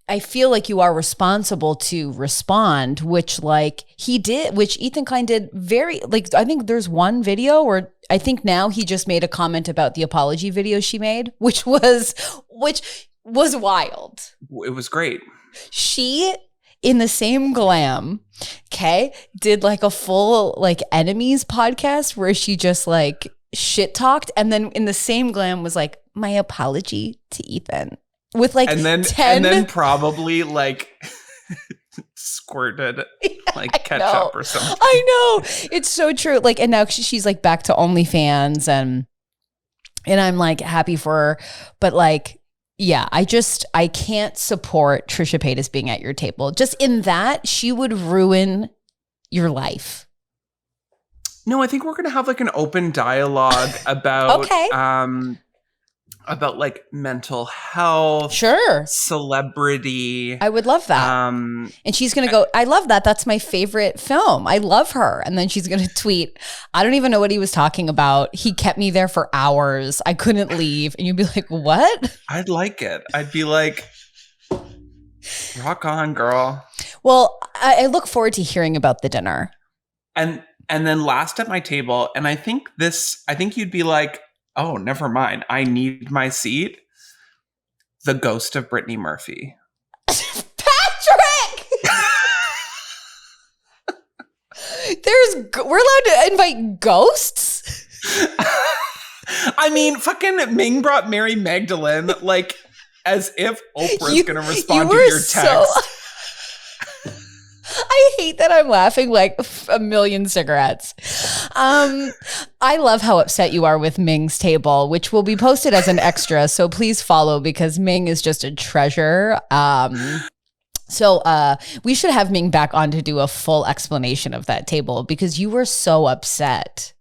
I feel like you are responsible to respond, which like he did, which Ethan Klein did very, like, I think there's one video where I think now he just made a comment about the apology video she made, which was wild. It was great. She, in the same glam, did like a full like Enemies podcast where she just like shit talked, and then in the same glam was like, my apology to Ethan with like and then probably like squirted like ketchup or something. I know, it's so true. Like, and now she's like back to OnlyFans, and I'm like happy for her, but like, yeah, I can't support Trisha Paytas being at your table. Just in that, she would ruin your life. No, I think we're going to have like an open dialogue about about like mental health, Sure, celebrity. I would love that. And she's going to go, I love that. That's my favorite film. I love her. And then she's going to tweet, I don't even know what he was talking about. He kept me there for hours. I couldn't leave. And you'd be like, what? I'd like it. I'd be like, rock on, girl. Well, I look forward to hearing about the dinner. And then last at my table, and I think you'd be like, oh, never mind. I need my seat. The ghost of Brittany Murphy. Patrick! We're allowed to invite ghosts? I mean, fucking Ming brought Mary Magdalene, like, as if Oprah's going to respond to your text. I hate that I'm laughing like a million cigarettes. I love how upset you are with Ming's table, which will be posted as an extra. So please follow because Ming is just a treasure. So we should have Ming back on to do a full explanation of that table because you were so upset.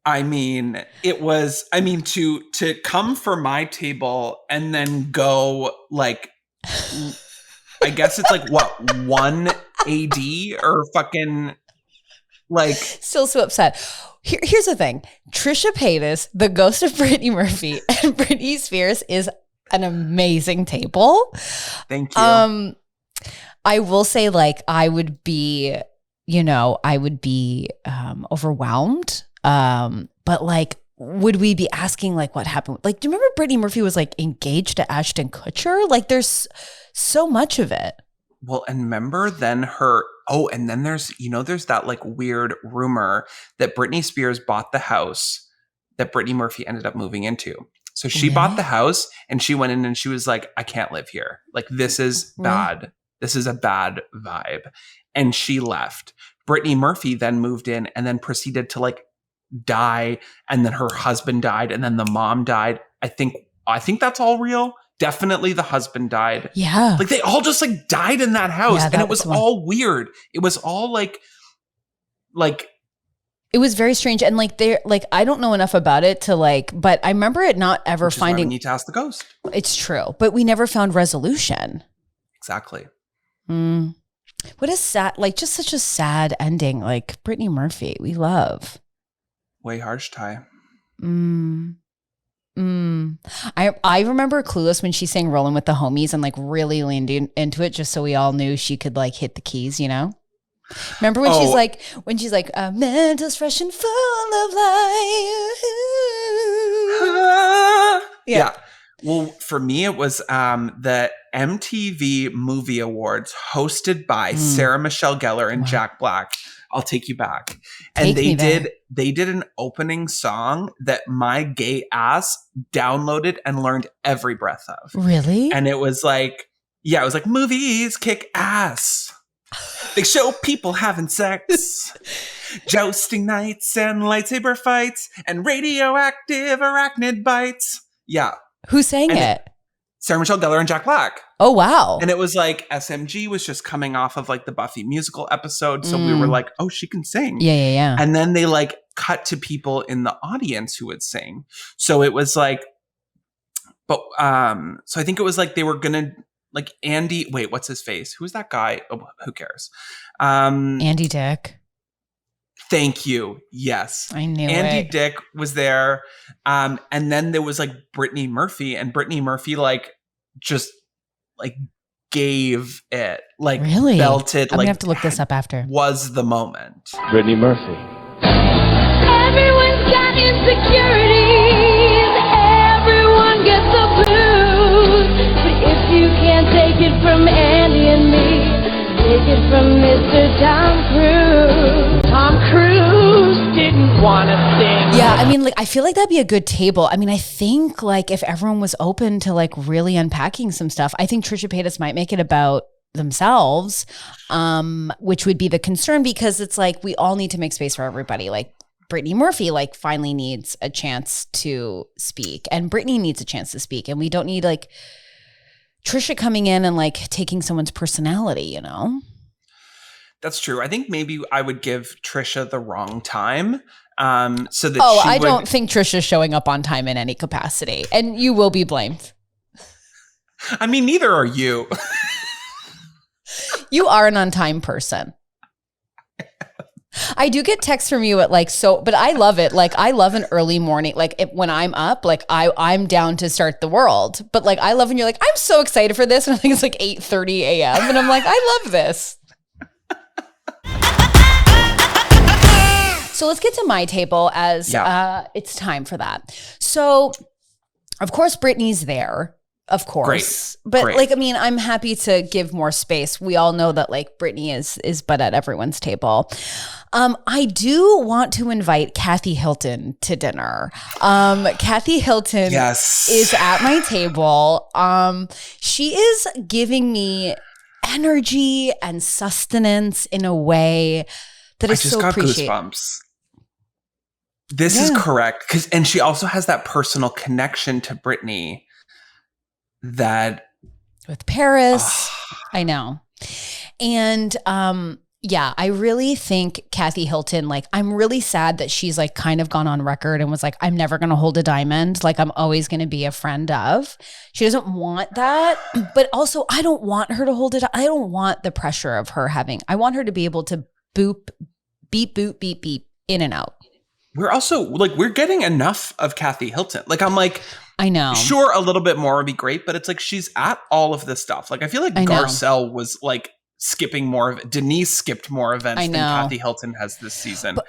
I mean, to come for my table and then go like, I guess it's like what, 1 AD or fucking like. Still so upset. Here's the thing. Trisha Paytas, the ghost of Brittany Murphy, and Britney Spears is an amazing table. Thank you. I will say like I would be overwhelmed. But like, would we be asking like what happened? Like, do you remember Brittany Murphy was like engaged to Ashton Kutcher? Like there's so much of it. Well, and remember then and then there's that like weird rumor that Britney Spears bought the house that Brittany Murphy ended up moving into. So she bought the house and she went in and she was like, I can't live here. Like, this is bad. Really? This is a bad vibe. And she left. Brittany Murphy then moved in and then proceeded to like die. And then her husband died. And then the mom died. I think that's all real. Definitely the husband died. Yeah. Like they all just like died in that house. Yeah, and it was all weird. It was all like it was very strange. And like I don't know enough about it to like, but I remember it not ever finding. We need to ask the ghost. It's true. But we never found resolution. Exactly. What a sad, like just such a sad ending. Like Brittany Murphy, we love. Way harsh, Ty. I remember Clueless when she sang Rollin' with the Homies and like really leaned into it just so we all knew she could like hit the keys, you know? Remember when she's like, mental's fresh and full of life. Yeah. Well, for me, it was the MTV Movie Awards hosted by Sarah Michelle Gellar and Jack Black. I'll take you back. And they did an opening song that my gay ass downloaded and learned every breath of. Really? And it was like, it was like, movies kick ass. They show people having sex, jousting nights and lightsaber fights and radioactive arachnid bites. Yeah. Who sang it? Sarah Michelle Gellar and Jack Black. Oh, wow. And it was like SMG was just coming off of like the Buffy musical episode. So we were like, oh, she can sing. Yeah. And then they like cut to people in the audience who would sing. So it was like, so I think it was like they were going to like Andy. Wait, what's his face? Who's that guy? Oh, who cares? Andy Dick. Thank you. Yes. I knew Andy Dick was there. And then there was like Brittany Murphy, and Brittany Murphy like just like gave it, like really belted. I'm like, gonna have to look this up after. Was the moment. Brittany Murphy. Everyone's got insecurities. Everyone gets the blues. But if you can't take it from Andy and me, take it from Mr. Tom Cruise. Tom Cruise didn't want to sing. Yeah, I mean, like, I feel like that'd be a good table. I mean, I think, like, if everyone was open to, like, really unpacking some stuff, I think Trisha Paytas might make it about themselves, which would be the concern because it's like we all need to make space for everybody. Like, Brittany Murphy, like, finally needs a chance to speak, and Brittany needs a chance to speak, and we don't need, like, Trisha coming in and, like, taking someone's personality, you know? That's true. I think maybe I would give Trisha the wrong time. so that I don't think Trisha's showing up on time in any capacity, and you will be blamed. I mean, neither are you. You are an on-time person. I do get texts from you at but I love it. Like, I love an early morning. Like, when I'm up, like I'm down to start the world. But like, I love when you're like, I'm so excited for this. And I think it's like 8:30 a.m. And I'm like, I love this. So let's get to my table as it's time for that. So, of course, Brittany's there. Of course. But like, I mean, I'm happy to give more space. We all know that like Brittany is but at everyone's table. I do want to invite Kathy Hilton to dinner. Kathy Hilton is at my table. She is giving me energy and sustenance in a way that is so appreciated. I just got goosebumps. This is correct. And she also has that personal connection to Brittany. That with Paris, I know. And I really think Kathy Hilton, like, I'm really sad that she's like kind of gone on record and was like, I'm never going to hold a diamond. Like, I'm always going to be a friend of. She doesn't want that. But also, I don't want her to hold it. I don't want the pressure of her having, I want her to be able to beep, in and out. We're also like, we're getting enough of Kathy Hilton. Like, I'm like, I know. Sure, a little bit more would be great, but it's like she's at all of this stuff. Like, I feel like Garcelle was like skipping more of it. Denise skipped more events than Kathy Hilton has this season. But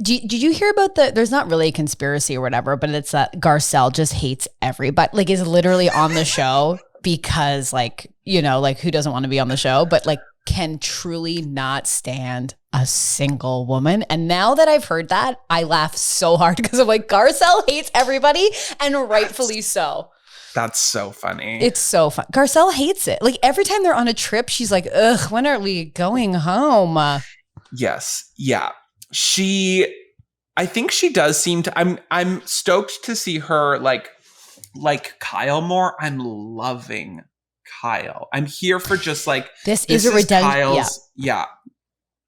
did you hear about there's not really a conspiracy or whatever, but it's that Garcelle just hates everybody. Like, is literally on the show because like, you know, like who doesn't want to be on the show, but like can truly not stand a single woman. And now that I've heard that, I laugh so hard because I'm like, Garcelle hates everybody, and rightfully so. That's so funny. It's so fun. Garcelle hates it. Like, every time they're on a trip, she's like, ugh, when are we going home? Yes. Yeah. I think she does seem to, I'm stoked to see her like Kyle more. I'm loving Kyle. I'm here for just like, this is a redemption. Yeah.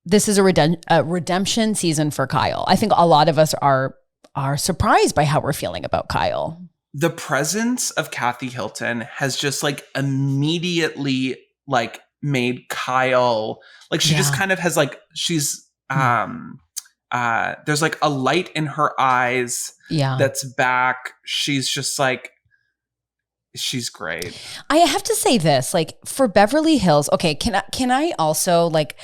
This is a redemption season for Kyle. I think a lot of us are surprised by how we're feeling about Kyle. The presence of Kathy Hilton has just like immediately like made Kyle, like she just kind of has like, she's, there's like a light in her eyes that's back. She's just like, she's great. I have to say this, like for Beverly Hills, okay, can I also like,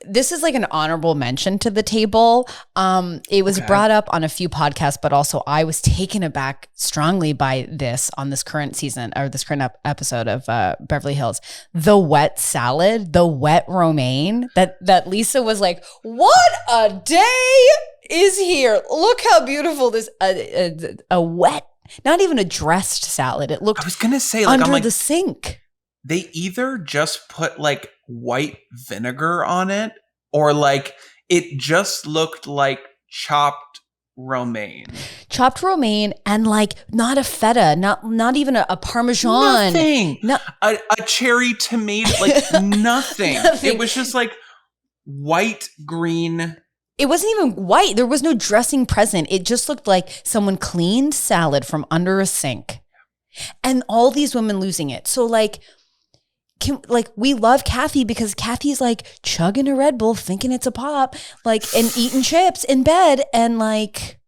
this is like an honorable mention to the table. It was brought up on a few podcasts, but also I was taken aback strongly by this on this current season or this current episode of Beverly Hills. The wet salad, the wet romaine that Lisa was like, what a day is here. Look how beautiful this, a wet, not even a dressed salad. It looked, I was going to say, like, under the sink. They either just put like white vinegar on it, or like it just looked like chopped romaine. Chopped romaine, and like not a feta, not even a Parmesan. Nothing. A cherry tomato, like nothing. It was just like white, green. It wasn't even white. There was no dressing present. It just looked like someone cleaned salad from under a sink. And all these women losing it. So like, we love Kathy because Kathy's like chugging a Red Bull, thinking it's a pop, like, and eating chips in bed, and like,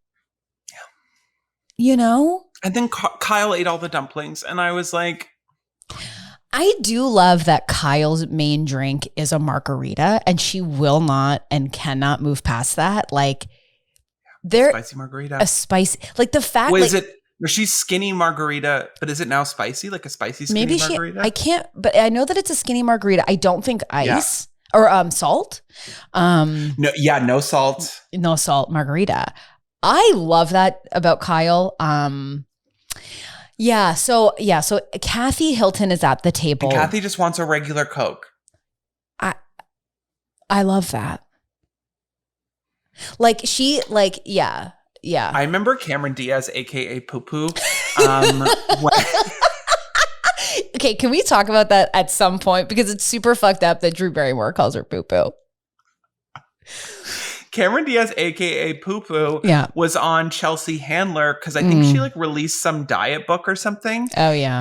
you know. And then Kyle ate all the dumplings, and I was like, I do love that Kyle's main drink is a margarita, and she will not and cannot move past that. Like, spicy margarita, a spicy, like the fact. Wait, is it? She's skinny margarita, but is it now spicy? Like a spicy skinny margarita? I can't, but I know that it's a skinny margarita. I don't think ice or salt. No salt. No salt margarita. I love that about Kyle. So Kathy Hilton is at the table. And Kathy just wants a regular Coke. I love that. Like Yeah. I remember Cameron Diaz, aka Poo Poo. Okay, can we talk about that at some point? Because it's super fucked up that Drew Barrymore calls her Poo Poo. Cameron Diaz, aka Poo Poo, was on Chelsea Handler because I think she like released some diet book or something. Oh yeah.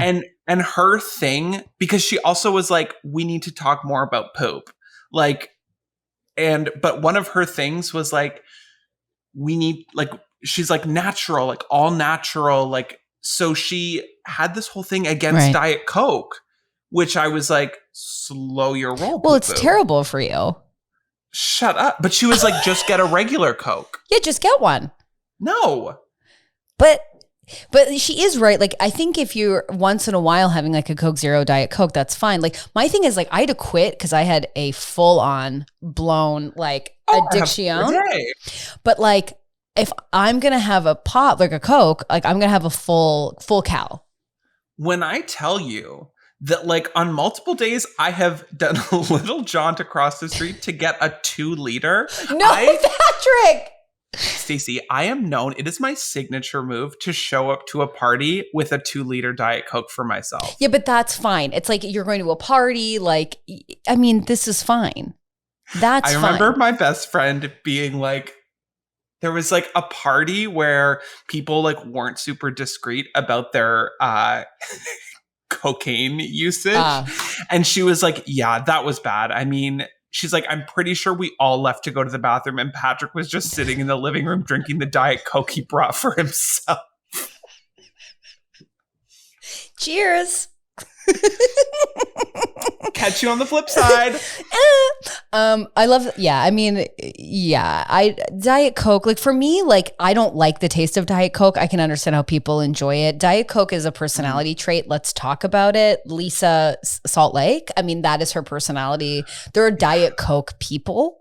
And her thing, because she also was like, we need to talk more about poop. Like, but one of her things was like, we need, like, she's like natural, like all natural. Like, so she had this whole thing against Diet Coke, which I was like, slow your roll. Well, it's terrible for you. Shut up. But she was like, just get a regular Coke. Yeah, just get one. No. But she is right. Like, I think if you're once in a while having like a Coke Zero, Diet Coke, that's fine. Like, my thing is like, I had to quit because I had a full on blown like addiction. But like, if I'm going to have a pop, like a Coke, like I'm going to have a full cal. When I tell you that like on multiple days, I have done a little jaunt across the street to get a 2 liter. Patrick! Stacey, I am known. It is my signature move to show up to a party with a 2 liter Diet Coke for myself. Yeah, but that's fine. It's like you're going to a party. Like, I mean, this is fine. That's fine. I remember my best friend being like, there was like a party where people like weren't super discreet about their cocaine usage. And she was like, yeah, that was bad. I mean, she's like, I'm pretty sure we all left to go to the bathroom and Patrick was just sitting in the living room drinking the Diet Coke he brought for himself. Cheers. Catch you on the flip side. I love, Diet Coke, like for me, like I don't like the taste of Diet Coke. I can understand how people enjoy it. Diet Coke is a personality trait. Let's talk about it. Lisa Salt Lake, I mean, that is her personality. There are Diet Coke people.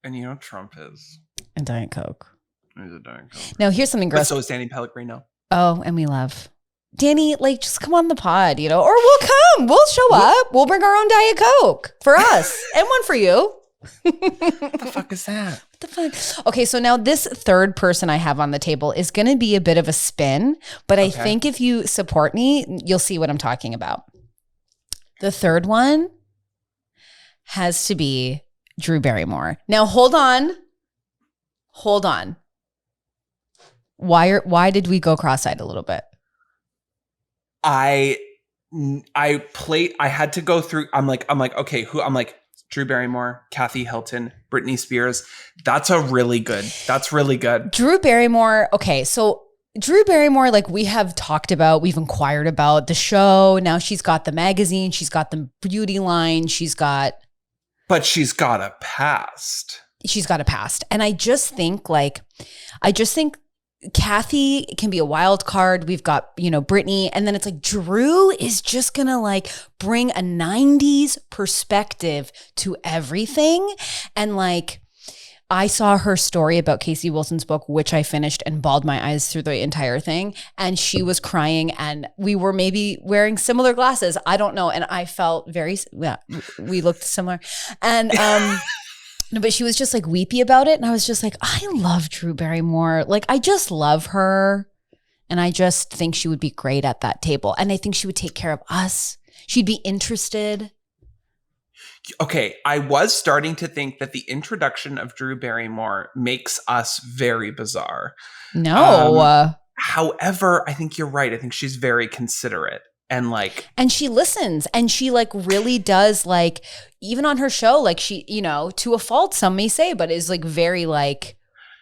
And you know Trump is. And Diet Coke. He's a Diet Coke. Now here's something gross. But so is Danny Pellegrino. Oh, and we love Danny, like, just come on the pod, you know, or we'll come. We'll show up. We'll bring our own Diet Coke for us and one for you. What the fuck is that? What the fuck? Okay, so now this third person I have on the table is going to be a bit of a spin, but I think if you support me, you'll see what I'm talking about. The third one has to be Drew Barrymore. Now, hold on. Why did we go cross-eyed a little bit? I had to go through. I'm like, okay, I'm like, Drew Barrymore, Kathy Hilton, Britney Spears. That's really good. Drew Barrymore. Okay. So Drew Barrymore, like we have talked about, we've inquired about the show. Now she's got the magazine. She's got the beauty line. But she's got a past. And I just think Kathy can be a wild card. We've got, Britney. And then it's like Drew is just going to like bring a 90s perspective to everything. And like, I saw her story about Casey Wilson's book, which I finished and bawled my eyes through the entire thing. And she was crying and we were maybe wearing similar glasses. I don't know. And I felt we looked similar. And, but she was just like weepy about it. And I was just like, I love Drew Barrymore. Like, I just love her. And I just think she would be great at that table. And I think she would take care of us. She'd be interested. Okay. I was starting to think that the introduction of Drew Barrymore makes us very bizarre. No. However, I think you're right. I think she's very considerate. And she listens and she like really does like, even on her show, like she, to a fault, some may say, but is like very like,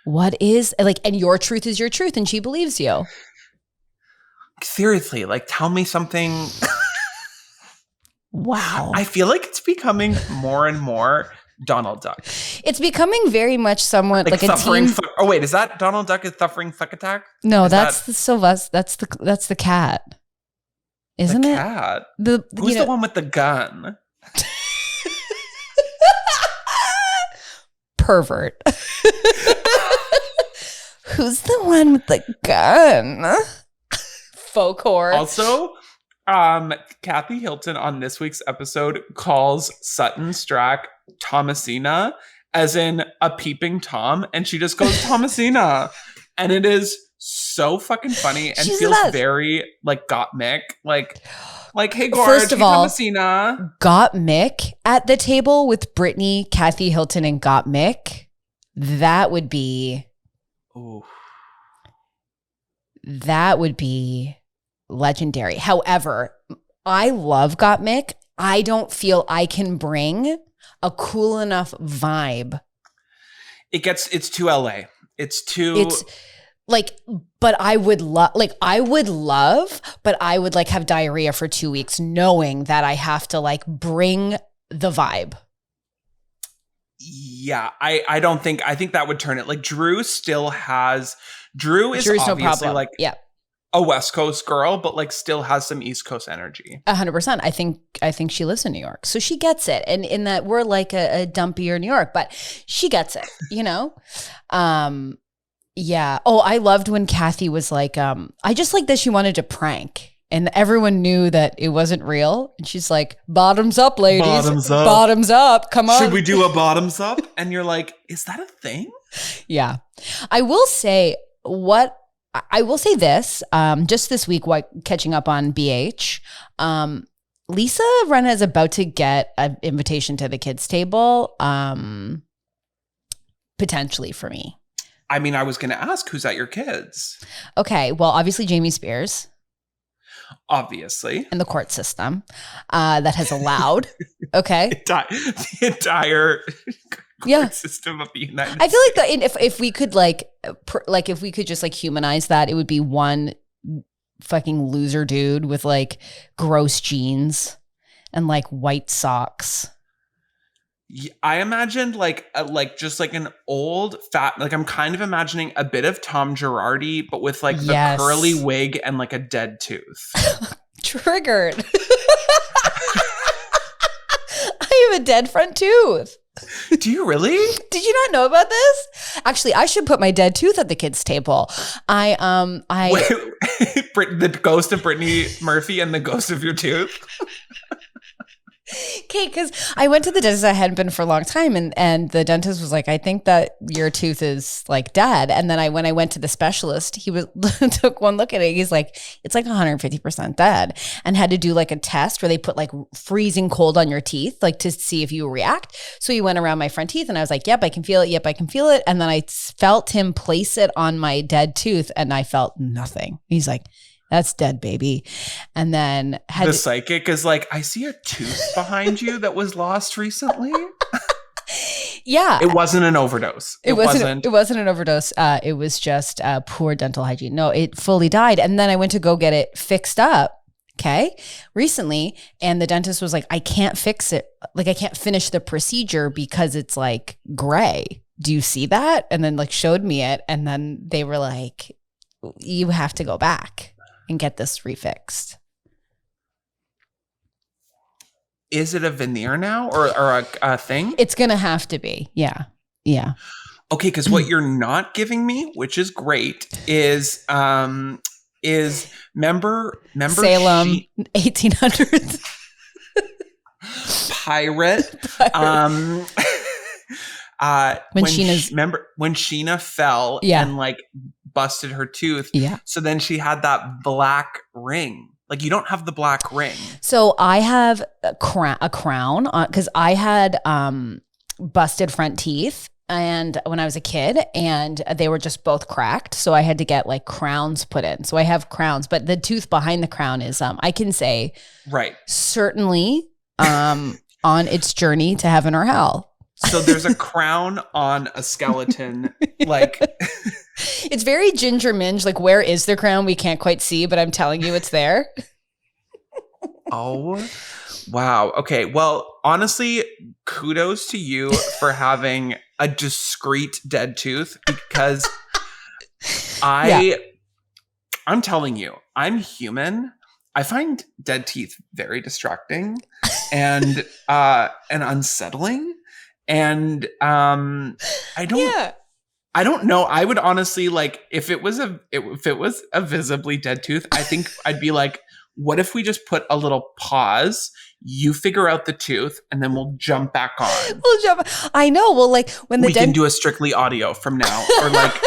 what is like, and your truth is your truth. And she believes you. Seriously, like tell me something. Wow. I feel like it's becoming more and more Donald Duck. It's becoming very much somewhat like a teen. Wait, is that Donald Duck is suffering fuck attack? No, that's the Sylvester. That's the cat. Isn't it? Cat? Who's the one with the gun? Pervert. Who's the one with the gun? Faux whore. Also, Kathy Hilton on this week's episode calls Sutton Strack Thomasina, as in a peeping Tom, and she just goes Thomasina. And it is so fucking funny and feels very like Got Mick. Like hey, Gorge, first of all, Thomasina. Got Mick at the table with Britney, Kathy Hilton, and Got Mick. that would be legendary. However, I love Gottmik. I don't feel I can bring a cool enough vibe. It's too LA. It's like, but I would love, but I would like have diarrhea for 2 weeks knowing that I have to like bring the vibe. Yeah, I think that would turn it. Like Drew is obviously no problem. Like a West Coast girl, but like still has some East Coast energy. 100%. I think she lives in New York, so she gets it. And in that we're like a dumpier New York, but she gets it, you know? Yeah. Oh, I loved when Kathy was like, I just like that she wanted to prank. And everyone knew that it wasn't real. And she's like, bottoms up, ladies. Bottoms up. Bottoms up. Come on. Should we do a bottoms up? And you're like, is that a thing? Yeah. I will say this, just this week, catching up on BH, Lisa Rinna is about to get an invitation to the kids' table, potentially for me. I mean, I was going to ask, who's at your kids? Okay. Well, obviously Jamie Spears. Obviously. And the court system that has allowed. Okay. The entire court system of the United States. I feel like if we could if we could just like humanize that, it would be one fucking loser dude with like gross jeans and like white socks. I imagined just like an old fat, like I'm kind of imagining a bit of Tom Girardi, but with like the curly wig and like a dead tooth. Triggered. I have a dead front tooth. Do you really? Did you not know about this? Actually, I should put my dead tooth at the kids' table. Wait, the ghost of Brittany Murphy and the ghost of your tooth. Okay, because I went to the dentist. I hadn't been for a long time, and the dentist was like, "I think that your tooth is like dead." And then when I went to the specialist, he took one look at it. He's like, "It's like 150% dead," and had to do like a test where they put like freezing cold on your teeth, like to see if you react. So he went around my front teeth, and I was like, "Yep, I can feel it. Yep, I can feel it." And then I felt him place it on my dead tooth, and I felt nothing. He's like, "That's dead, baby." And then the psychic is like, "I see a tooth behind you that was lost recently." Yeah. It wasn't an overdose. It wasn't an overdose. It was just poor dental hygiene. No, it fully died. And then I went to go get it fixed up, recently. And the dentist was like, "I can't fix it. Like, I can't finish the procedure because it's like gray. Do you see that?" And then like showed me it. And then they were like, "You have to go back and get this refixed." Is it a veneer now or a thing? It's going to have to be. Yeah. Yeah. Okay. Cause what you're not giving me, which is great, is member Salem 1800s pirate. When Sheena fell and like busted her tooth. Yeah. So then she had that black ring. Like, you don't have the black ring. So I have a crown because I had busted front teeth and when I was a kid, and they were just both cracked. So I had to get like crowns put in. So I have crowns, but the tooth behind the crown is I can say certainly on its journey to heaven or hell. So there's a crown on a skeleton, like it's very Ginger Minge. Like, where is the crown? We can't quite see, but I'm telling you, it's there. Oh, wow. Okay. Well, honestly, kudos to you for having a discreet dead tooth, because I'm telling you, I'm human. I find dead teeth very distracting and unsettling. And I don't know. I would honestly, like, if it was a visibly dead tooth, I think I'd be like, what if we just put a little pause, you figure out the tooth, and then we'll jump back on. I know. Well, like when we can do a strictly audio from now, or like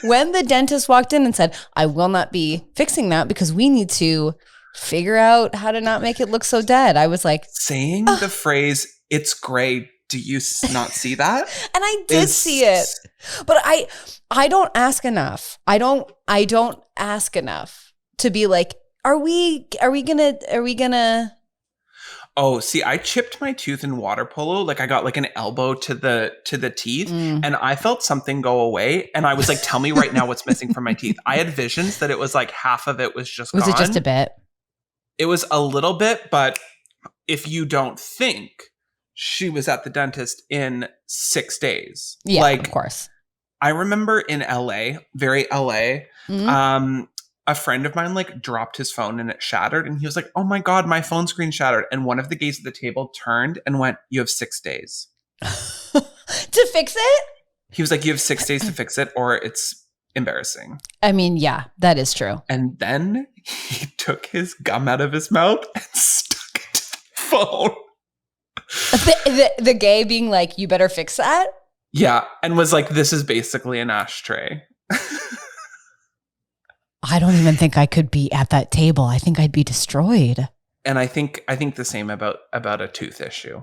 when the dentist walked in and said, "I will not be fixing that because we need to figure out how to not make it look so dead." I was like, saying the phrase "it's gray" Do you not see that? And I did see it, but I don't ask enough. I don't ask enough to be like, are we gonna? Oh, see, I chipped my tooth in water polo. Like I got like an elbow to the teeth, and I felt something go away. And I was like, "Tell me right now what's missing from my teeth." I had visions that it was like half of it was just Was gone. it just a bit? It was a little bit, but if you don't think she was at the dentist in 6 days, Yeah, like, of course. I remember in LA, very LA, a friend of mine like dropped his phone and it shattered, and he was like, "Oh my God, my phone screen shattered." And one of the gays at the table turned and went, "You have 6 days to fix it." He was like, "You have 6 days to fix it, or it's embarrassing." I mean, yeah, that is true. And then he took his gum out of his mouth and stuck it to the phone. The gay being like, "You better fix that." Yeah, and was like, "This is basically an ashtray." I don't even think I could be at that table. I think I'd be destroyed. And I think the same about a tooth issue.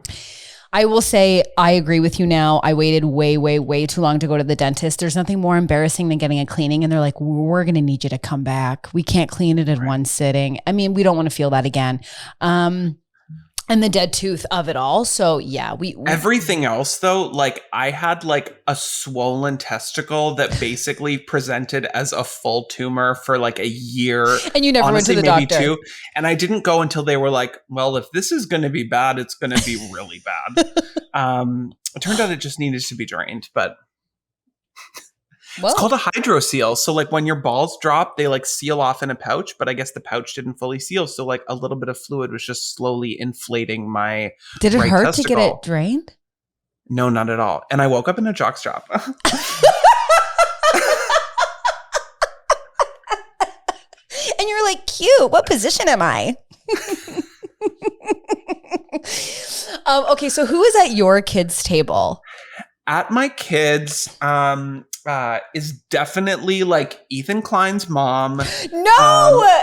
I will say I agree with you now. I waited way, way, way too long to go to the dentist. There's nothing more embarrassing than getting a cleaning and they're like, "We're going to need you to come back. We can't clean it in one sitting." I mean, we don't want to feel that again. And the dead tooth of it all. So yeah, we everything else though, like I had like a swollen testicle that basically presented as a full tumor for like a year. And you never honestly, went to the doctor. 2. And I didn't go until they were like, "Well, if this is going to be bad, it's going to be really bad." It turned out it just needed to be drained, but Well, it's called a hydroseal. So like when your balls drop, they like seal off in a pouch, but I guess the pouch didn't fully seal. So like a little bit of fluid was just slowly inflating my did it right hurt testicle. to get it drained? No, not at all. And I woke up in a jockstrap. And you're like, "Cute. What position am I?" Okay, so who is at your kids' table? At my kids is definitely like Ethan Klein's mom. No,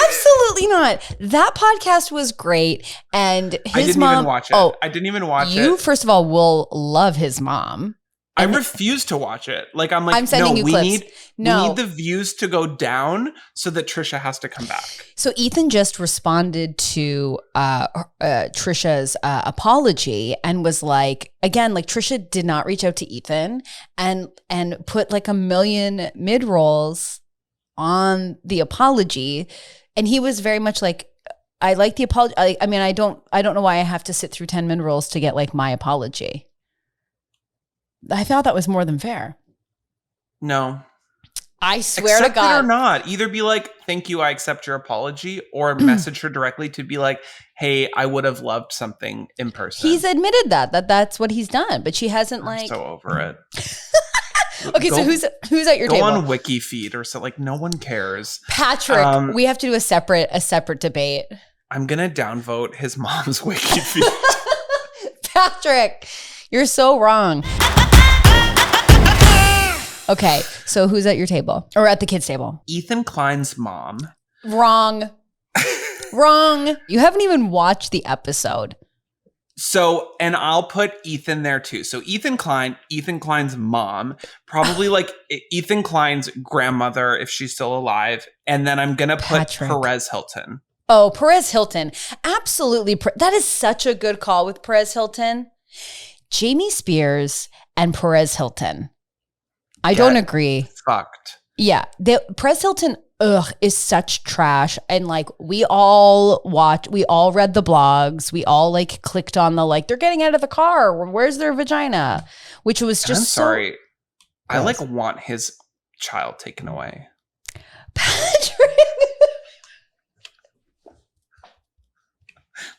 absolutely not. That podcast was great. And his I didn't mom. even watch it. Oh, I didn't even watch you, it. first of all, will love his mom. I refuse to watch it. Like I'm like, I'm sending you we clips. need No. we need the views to go down so that Trisha has to come back. So Ethan just responded to Trisha's apology and was like, again, like Trisha did not reach out to Ethan and put like a million mid-rolls on the apology. And he was very much like, "I like the apology. I mean, I don't know why I have to sit through 10 mid-rolls to get like my apology." I thought that was more than fair. No. I swear Accept to God. it or not. Either be like, "Thank you, I accept your apology," or message her directly to be like, "Hey, I would have loved something in person." He's admitted that's what he's done, but she hasn't I'm so over it. Okay, so who's at your go table? Go on WikiFeed or so. Like no one cares. Patrick, we have to do a separate debate. I'm gonna downvote his mom's WikiFeed. Patrick, you're so wrong. Okay, so who's at your table or at the kids' table? Ethan Klein's mom. Wrong. Wrong. You haven't even watched the episode. So, and I'll put Ethan there too. So Ethan Klein's mom, probably like Ethan Klein's grandmother if she's still alive. And then I'm going to put Patrick. Perez Hilton. Oh, Perez Hilton. Absolutely. That is such a good call with Perez Hilton. Jamie Spears and Perez Hilton. I don't agree. Fucked. Yeah. Perez Hilton, is such trash. And like we all read the blogs. We all like clicked on the like, they're getting out of the car. Where's their vagina? Which was just I'm sorry. I like want his child taken away. Patrick.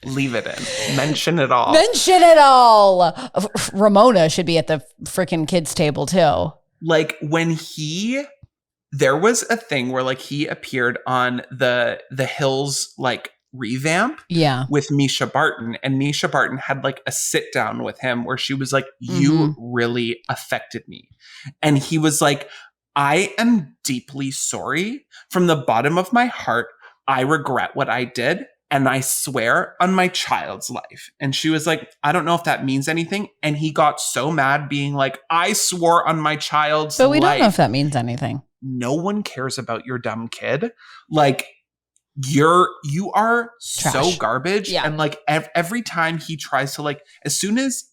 Leave it in. Mention it all. Mention it all. Ramona should be at the freaking kids' table too. Like when there was a thing where like he appeared on the Hills like revamp with Misha Barton, and Misha Barton had like a sit down with him where she was like, "You really affected me." And he was like, "I am deeply sorry from the bottom of my heart. I regret what I did." And I swear on my child's life. And she was like, I don't know if that means anything. And he got so mad being like, I swore on my child's life. But we don't know if that means anything. No one cares about your dumb kid. Like, you are Trash. so garbage. Yeah. And like every time he tries to like, as soon as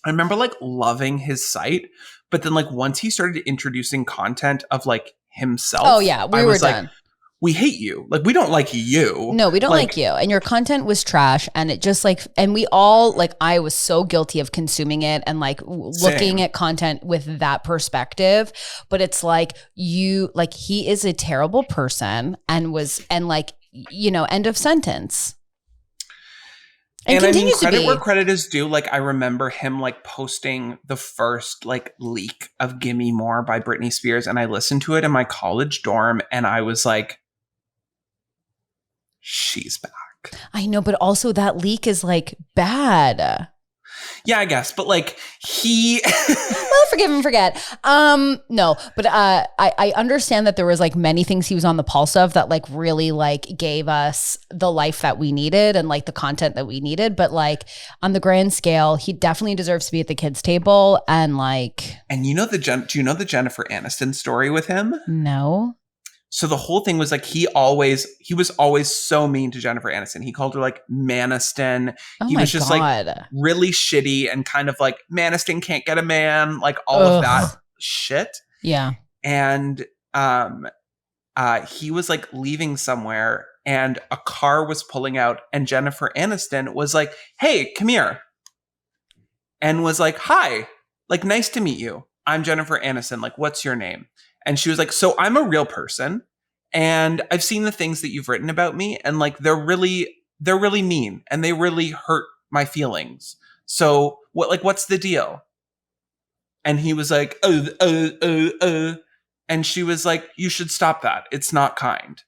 I remember like loving his site, but then like once he started introducing content of like himself. Oh yeah, we were done. Like, we hate you. Like, we don't like you. No, we don't like you. And your content was trash. And it just like, and we all, like, I was so guilty of consuming it and like looking at content with that perspective. But it's like, he is a terrible person and like, end of sentence. And I mean, credit where credit is due. Like, I remember him like posting the first like leak of Gimme More by Britney Spears. And I listened to it in my college dorm and I was like, she's back. I know, but also that leak is like bad. Yeah, I guess. But like well, forgive and forget. No, but I understand that there was like many things he was on the pulse of that like really like gave us the life that we needed and like the content that we needed. But like on the grand scale, he definitely deserves to be at the kids' table and like. And do you know the Jennifer Aniston story with him? No. So the whole thing was like he was always so mean to Jennifer Aniston. He called her like Maniston. Oh he was just like really shitty and kind of like Maniston can't get a man, like all of that shit. Yeah. And he was like leaving somewhere and a car was pulling out and Jennifer Aniston was like, "Hey, come here." And was like, "Hi, like nice to meet you. I'm Jennifer Aniston. Like, what's your name?" And she was like, "So I'm a real person and I've seen the things that you've written about me and like they're really mean and they really hurt my feelings. So what's the deal?" And he was like, and she was like, "You should stop that. It's not kind.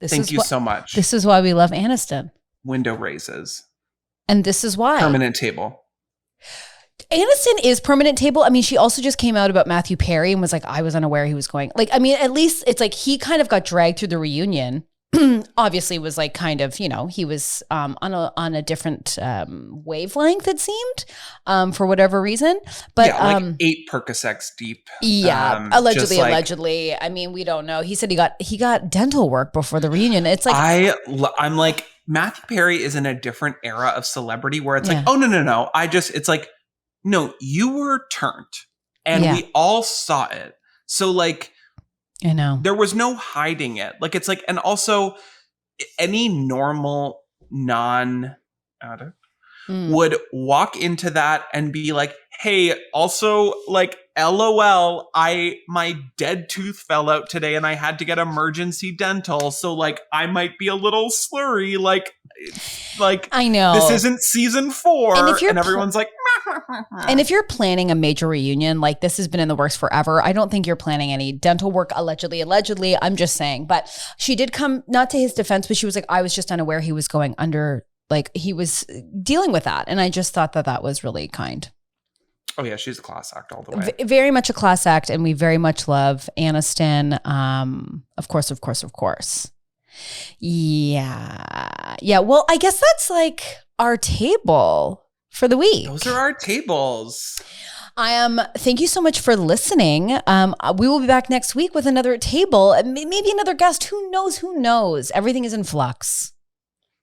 Thank you so much." This is why we love Aniston. Window raises. And this is why. Permanent table. Aniston is permanent table. I mean, she also just came out about Matthew Perry and was like, I was unaware he was going. Like, I mean, at least it's like he kind of got dragged through the reunion. Obviously was like kind of, he was on a different wavelength, it seemed, for whatever reason. But yeah, like 8 Percocets deep. Yeah, allegedly. I mean, we don't know. He said he got dental work before the reunion. It's like I'm like, Matthew Perry is in a different era of celebrity where it's like, oh no. It's like, no, you were turned and we all saw it. So like, I know there was no hiding it. Like, it's like, and also any normal non-addict would walk into that and be like, "Hey, also like, LOL, my dead tooth fell out today and I had to get emergency dental. So like, I might be a little slurry. Like I know this isn't season 4 and everyone's like, and if you're planning a major reunion, like this has been in the works forever. I don't think you're planning any dental work allegedly. I'm just saying, but she did come not to his defense, but she was like, I was just unaware he was going under, like he was dealing with that. And I just thought that was really kind. Oh yeah, she's a class act all the way. Very much a class act, and we very much love Aniston. Of course. Yeah. Well, I guess that's like our table for the week. Those are our tables. Thank you so much for listening. We will be back next week with another table, maybe another guest. Who knows? Everything is in flux.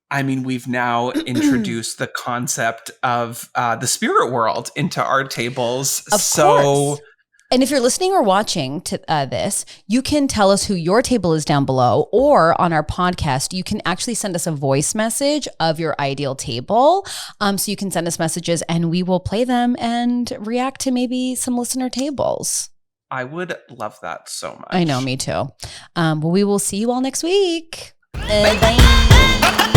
I mean, we've now introduced the concept of the spirit world into our tables. Of course. And if you're listening or watching to this, you can tell us who your table is down below, or on our podcast, you can actually send us a voice message of your ideal table. So you can send us messages and we will play them and react to maybe some listener tables. I would love that so much. I know, me too. Well, we will see you all next week. Bye.